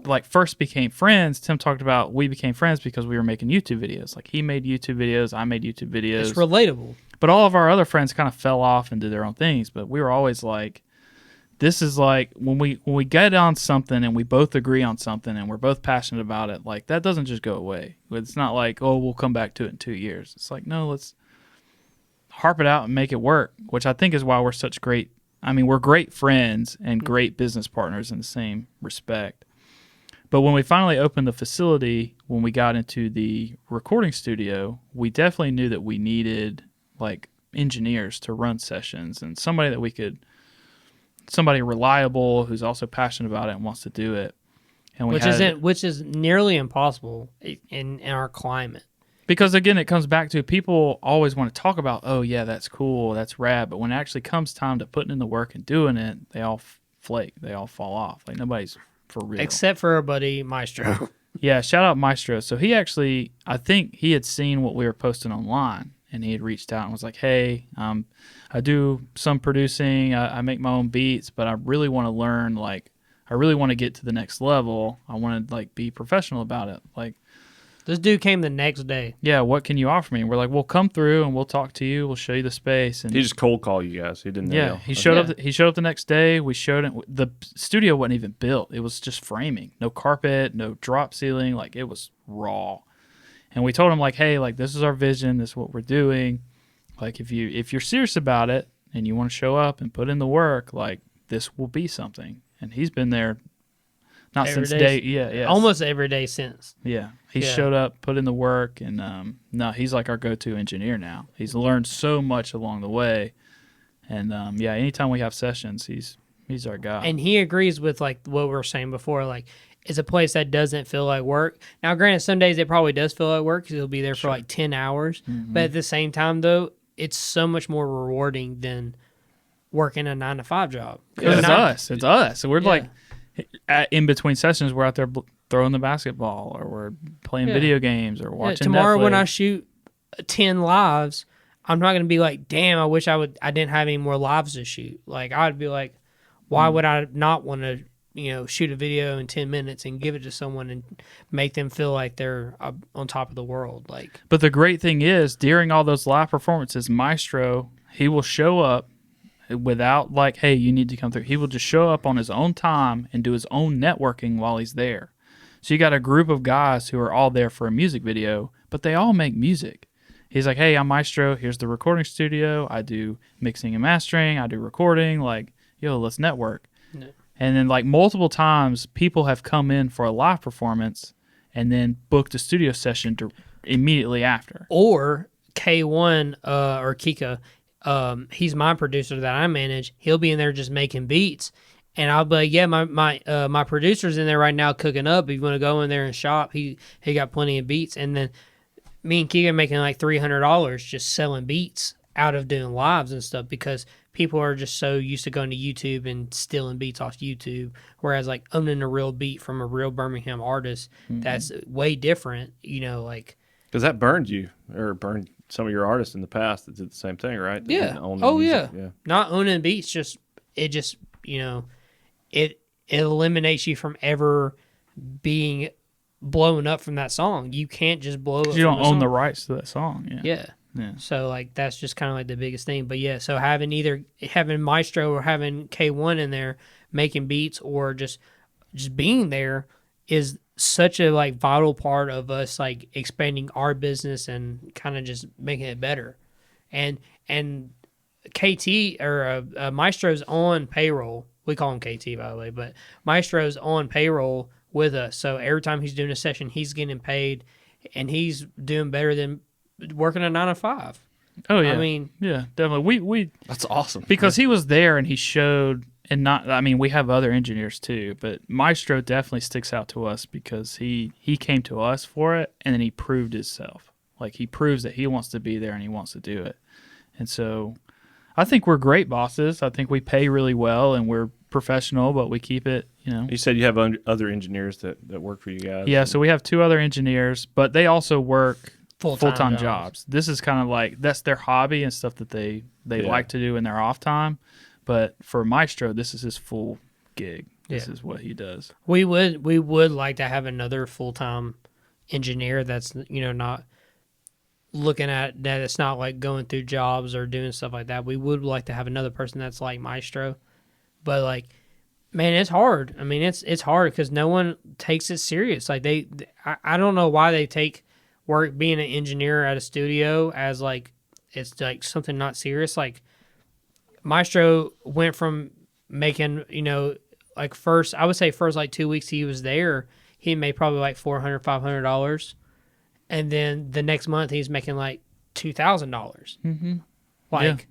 like first became friends. Tim talked about we became friends because we were making YouTube videos. Like he made YouTube videos, I made YouTube videos. it's relatable. But all of our other friends kind of fell off and did their own things. But we were always like, this is like when we get on something and we both agree on something and we're both passionate about it, like that doesn't just go away. It's not like, oh, we'll come back to it in 2 years. It's like, no, let's harp it out and make it work, which I think is why we're such great. I mean, we're great friends and great business partners in the same respect. But when we finally opened the facility, when we got into the recording studio, we definitely knew that we needed like engineers to run sessions and somebody that we could, somebody reliable who's also passionate about it and wants to do it. And Which is nearly impossible in our climate. Because again, it comes back to people always want to talk about, oh yeah, that's cool, that's rad. But when it actually comes time to putting in the work and doing it, they all flake, they all fall off. Like nobody's for real. Except for our buddy Maestro. Yeah, shout out Maestro. So he actually, I think he had seen what we were posting online and he had reached out and was like, hey, I do some producing, I make my own beats, but I really want to learn, like, I really want to get to the next level. I want to like be professional about it. Like, This dude came the next day. yeah, what can you offer me? And we're like, we'll come through and we'll talk to you. We'll show you the space. And He just cold call you guys. He didn't. yeah, know. he showed Yeah. up. He showed up the next day. We showed it. The studio wasn't even built. It was just framing. No carpet, no drop ceiling. Like it was raw. And we told him like, hey, like this is our vision. This is what we're doing. Like if you're serious about it and you want to show up and put in the work, like this will be something. And he's been there. Not Every since day. day, yeah. Almost every day since. Yeah, he Yeah. showed up, put in the work, and no, he's like our go-to engineer now. He's learned so much along the way, and yeah, anytime we have sessions, he's our guy. And he agrees with like what we were saying before. Like, it's a place that doesn't feel like work. Now, granted, some days it probably does feel like work because he'll be there for like 10 hours. But at the same time, though, it's so much more rewarding than working a 9-to-5 job. it's us. It's us. So we're Yeah. like in between sessions, we're out there throwing the basketball, or we're playing Yeah. video games, or watching. Tomorrow when I Netflix. shoot 10 lives, I'm not going to be like, damn, I wish I didn't have any more lives to shoot. Like, I'd be like, why would I not want to, shoot a video in 10 minutes and give it to someone and make them feel like they're on top of the world? Like, But the great thing is, during all those live performances, Maestro, he will show up without like, hey, you need to come through. He will just show up on his own time and do his own networking while he's there. So you got a group of guys who are all there for a music video, but they all make music. He's like, hey, I'm Maestro. Here's the recording studio. I do mixing and mastering. I do recording. Like, yo, let's network. No. And then like multiple times, people have come in for a live performance and then booked a studio session immediately after. or K1 or Kika, he's my producer that I manage. He'll be in there just making beats, and I'll be like, yeah, my producer's in there right now cooking up. If you want to go in there and shop, he got plenty of beats. And then me and Kika making like $300 just selling beats out of doing lives and stuff, because people are just so used to going to YouTube and stealing beats off YouTube, whereas like owning a real beat from a real Birmingham artist, that's way different, like. Because that burned you, or burned some of your artists in the past that did the same thing, right? That Yeah. didn't own the Oh, music. yeah. Not owning beats, it eliminates you from ever being blown up from that song. You can't just blow up. You don't from a own song. the rights to that song. Yeah. Yeah. So like that's just kind of like the biggest thing. But yeah, so having Maestro or having K1 in there making beats, or just being there, is such a like vital part of us like expanding our business and kind of just making it better. And KT or Maestro's on payroll. We call him KT, by the way, but Maestro's on payroll with us. So every time he's doing a session, he's getting paid, and he's doing better than working a 9 to 5. Oh yeah. I mean, yeah, definitely. We That's awesome. because he was there and he showed, and not. I mean, we have other engineers too, but Maestro definitely sticks out to us because he came to us for it, and then he proved himself. Like he proves that he wants to be there and he wants to do it. And so, I think we're great bosses. I think we pay really well and we're professional, but we keep it. You said you have other engineers that work for you guys. Yeah, so we have 2 other engineers, but they also work full-time jobs. jobs. This is kind of like, that's their hobby and stuff that they like to do in their off time. But for Maestro, this is his full gig. This is what he does. We would like to have another full-time engineer that's not looking at that. It's not like going through jobs or doing stuff like that. We would like to have another person that's like Maestro, but like, man, it's hard. I mean, it's hard because no one takes it serious. Like I don't know why they take work being an engineer at a studio as like it's like something not serious. Like Maestro went from making like I would say first like 2 weeks he was there, he made probably like $400-$500, and then the next month he's making like $2,000. Mm-hmm. Like.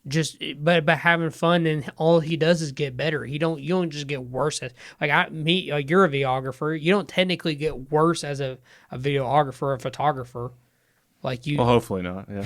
Just but having fun, and all he does is get better. You don't just get worse as you're a videographer. You don't technically get worse as a videographer or a photographer. Like you, well, hopefully not. Yeah.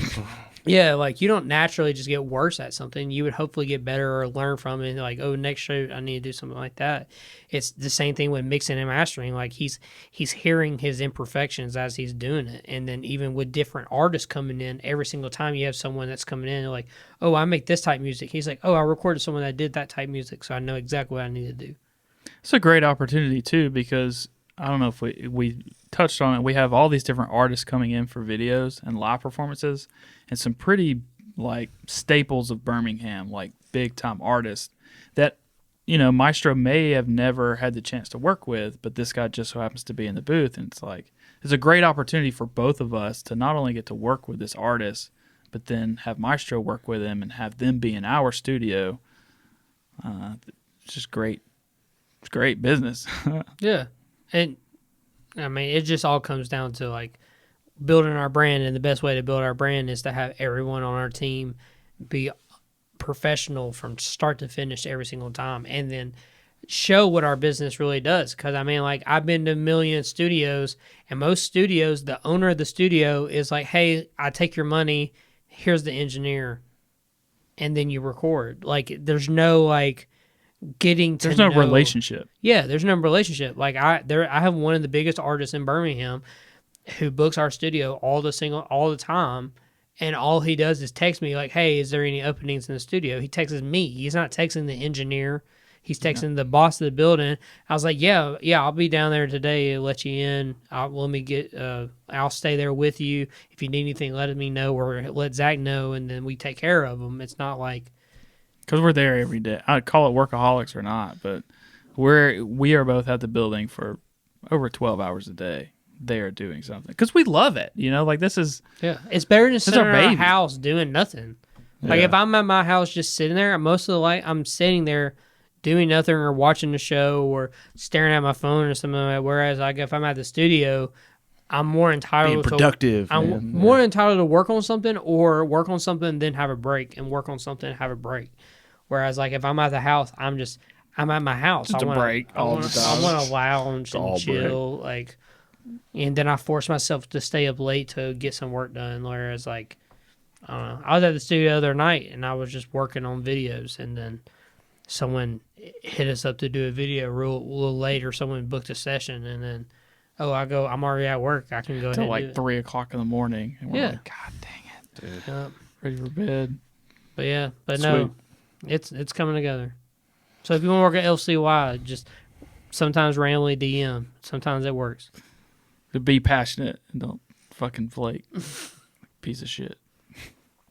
yeah, like you don't naturally just get worse at something. You would hopefully get better or learn from it. Like, oh, next show I need to do something like that. It's the same thing with mixing and mastering. Like he's hearing his imperfections as he's doing it, and then even with different artists coming in, every single time you have someone that's coming in like, oh, I make this type of music. He's like, oh, I recorded someone that did that type of music, so I know exactly what I need to do. It's a great opportunity too, because I don't know if we touched on it. We have all these different artists coming in for videos and live performances, and some pretty like staples of Birmingham, like big time artists that Maestro may have never had the chance to work with, but this guy just so happens to be in the booth, and it's a great opportunity for both of us to not only get to work with this artist, but then have Maestro work with him and have them be in our studio. It's just great. It's great business. Yeah. And I mean, it just all comes down to like building our brand, and the best way to build our brand is to have everyone on our team be professional from start to finish every single time, and then show what our business really does. Because I mean, like I've been to a million studios, and most studios, the owner of the studio is like, hey, I take your money, here's the engineer, and then you record. Like there's no like there's no relationship. Yeah, there's no relationship. Like I have one of the biggest artists in Birmingham who books our studio all the time, and all he does is text me like, hey, is there any openings in the studio? He texts me. He's not texting the engineer. He's texting the boss of the building. I was like, yeah, I'll be down there today to let you in. I'll stay there with you. If you need anything, let me know, or let Zach know, and then we take care of them. It's not like, because we're there every day. I call it workaholics or not, but we are both at the building for over 12 hours a day. They are doing something because we love it. Like this is it's better than sitting our in our baby. house doing nothing. Like if I'm at my house just sitting there, most of the light I'm sitting there doing nothing or watching the show or staring at my phone or something like that. Whereas like if I'm at the studio, I'm more Being entitled productive. to I'm man. more entitled to work on something or work on something then have a break and work on something and have a break. Whereas like if I'm at the house, I'm at my house. Just I a wanna, break I all wanna, the time. I want to lounge all and chill, like, and then I force myself to stay up late to get some work done. Whereas like, I don't know, I was at the studio the other night and I was just working on videos, and then someone hit us up to do a video a little late, or someone booked a session, and then I'm already at work. I can go ahead Till and like do it. 3 o'clock in the morning. And we're Yeah. like, God dang it. Dude. Yep. Ready for bed. But yeah, but no, Sweet. it's coming together. So if you want to work at LCY, just sometimes randomly DM. Sometimes it works. To be passionate and don't fucking flake. Piece of shit.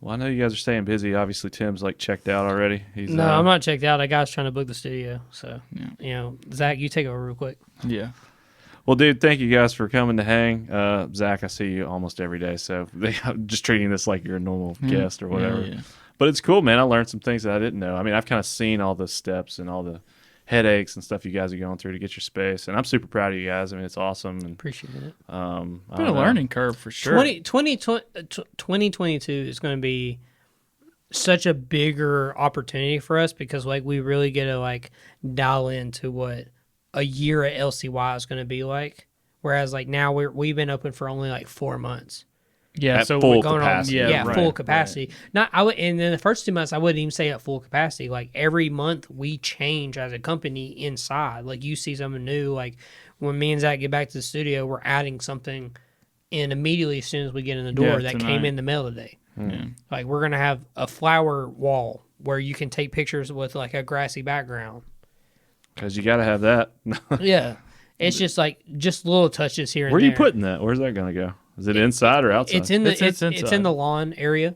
Well, I know you guys are staying busy. Obviously, Tim's like checked out already. He's No, I'm not checked out. That guy's trying to book the studio. So, Yeah. Zach, you take over real quick. Yeah. Well, dude, thank you guys for coming to hang. Zach, I see you almost every day, so I'm just treating this like you're a normal guest or whatever. Yeah. But it's cool, man. I learned some things that I didn't know. I mean, I've kind of seen all the steps and all the headaches and stuff you guys are going through to get your space, and I'm super proud of you guys. I mean, it's awesome. And Appreciate it. I Been a don't know. learning curve for sure. 2022 is going to be such a bigger opportunity for us because like we really get to like dial into what a year at LCY is going to be like. Whereas like now we've been open for only like 4 months. Yeah. At So full we're Going capacity. on, Yeah, yeah, right, full capacity. Not I would, and in the first 2 months I wouldn't even say at full capacity. Like every month we change as a company inside. Like you see something new. Like when me and Zach get back to the studio, we're adding something in immediately as soon as we get in the door that came tonight. in the mail today. Yeah. Like we're gonna have a flower wall where you can take pictures with like a grassy background. Because you got to have that. Yeah, it's just like little touches here and Where are there. you putting that? Where's that going to go? Is it inside or outside? It's in the It's it's in inside. the lawn area.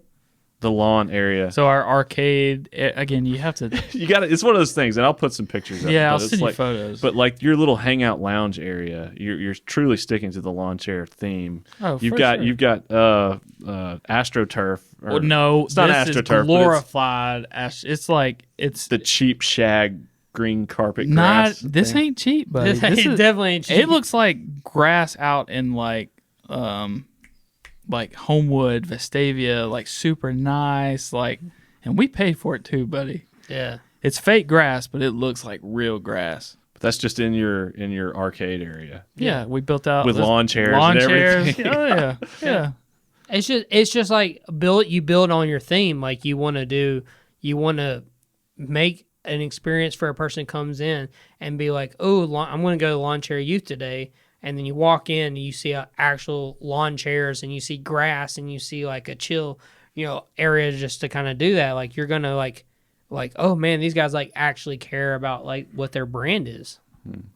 the lawn area. So our arcade, again, you have to. You got it. It's one of those things, and I'll put some pictures up. Yeah, but I'll it's send you like, photos. But like your little hangout lounge area, you're truly sticking to the lawn chair theme. Oh, you've for got sure. you've got AstroTurf. Or Well, no, it's not this is AstroTurf, but it's glorified. It's like it's the cheap shag green carpet not. grass. This thing. ain't cheap, buddy. This This ain't is, definitely ain't cheap. it looks like grass out in like Homewood, Vestavia, like super nice, like, and we paid for it too, buddy. Yeah. It's fake grass, but it looks like real grass. But that's just in your arcade area Yeah, we built out with this- lawn chairs lawn and chairs. everything. Oh yeah, yeah. It's just like you build on your theme. Like you want to make an experience for a person who comes in and be like, oh, I'm going to go to Lawn Chair Youth today. And then you walk in and you see actual lawn chairs and you see grass and you see like a chill, area just to kind of do that. Like you're going to like, oh man, these guys like actually care about like what their brand is.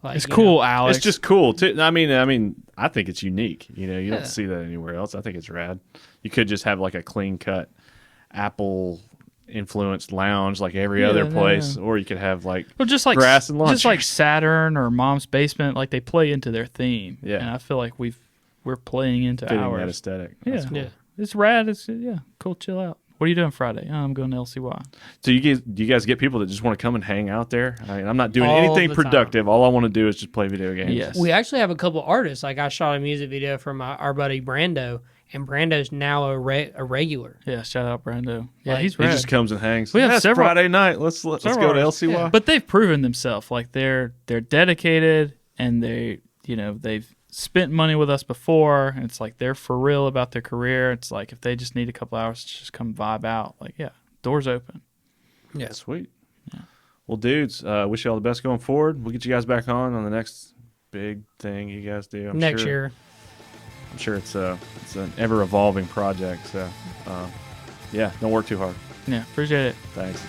Like, It's cool, Alex. It's just cool too. I mean, I think it's unique. You Yeah. don't see that anywhere else. I think it's rad. You could just have like a clean cut Apple influenced lounge like every other place, or you could have like well, just like grass and lawn just like chairs. Saturn or Mom's Basement, like they play into their theme. Yeah. and I feel like we're playing into fitting that ours. aesthetic. Yeah. That's cool. Yeah. It's rad. It's cool. Chill out. What are you doing Friday? Oh, I'm going to LCY. So do you guys get people that just want to come and hang out there? I mean, I'm not doing All anything the productive. All I want to do is just play video games. Yes. We actually have a couple artists. Like I shot a music video for our buddy Brando, and Brando's now a regular. Yeah, shout out Brando. Yeah, Like, he's He rad. just comes and hangs. We have It's several- Friday night. Let's go to several artists. LCY. Yeah. But they've proven themselves. Like they're dedicated, and they've spent money with us before, and it's like they're for real about their career. It's like if they just need a couple hours to just come vibe out, like doors open. Yeah, sweet. Well, dudes, wish you all the best going forward. We'll get you guys back on the next big thing you guys do. Next year. I'm sure it's an ever evolving project. So, don't work too hard. Yeah, appreciate it. Thanks.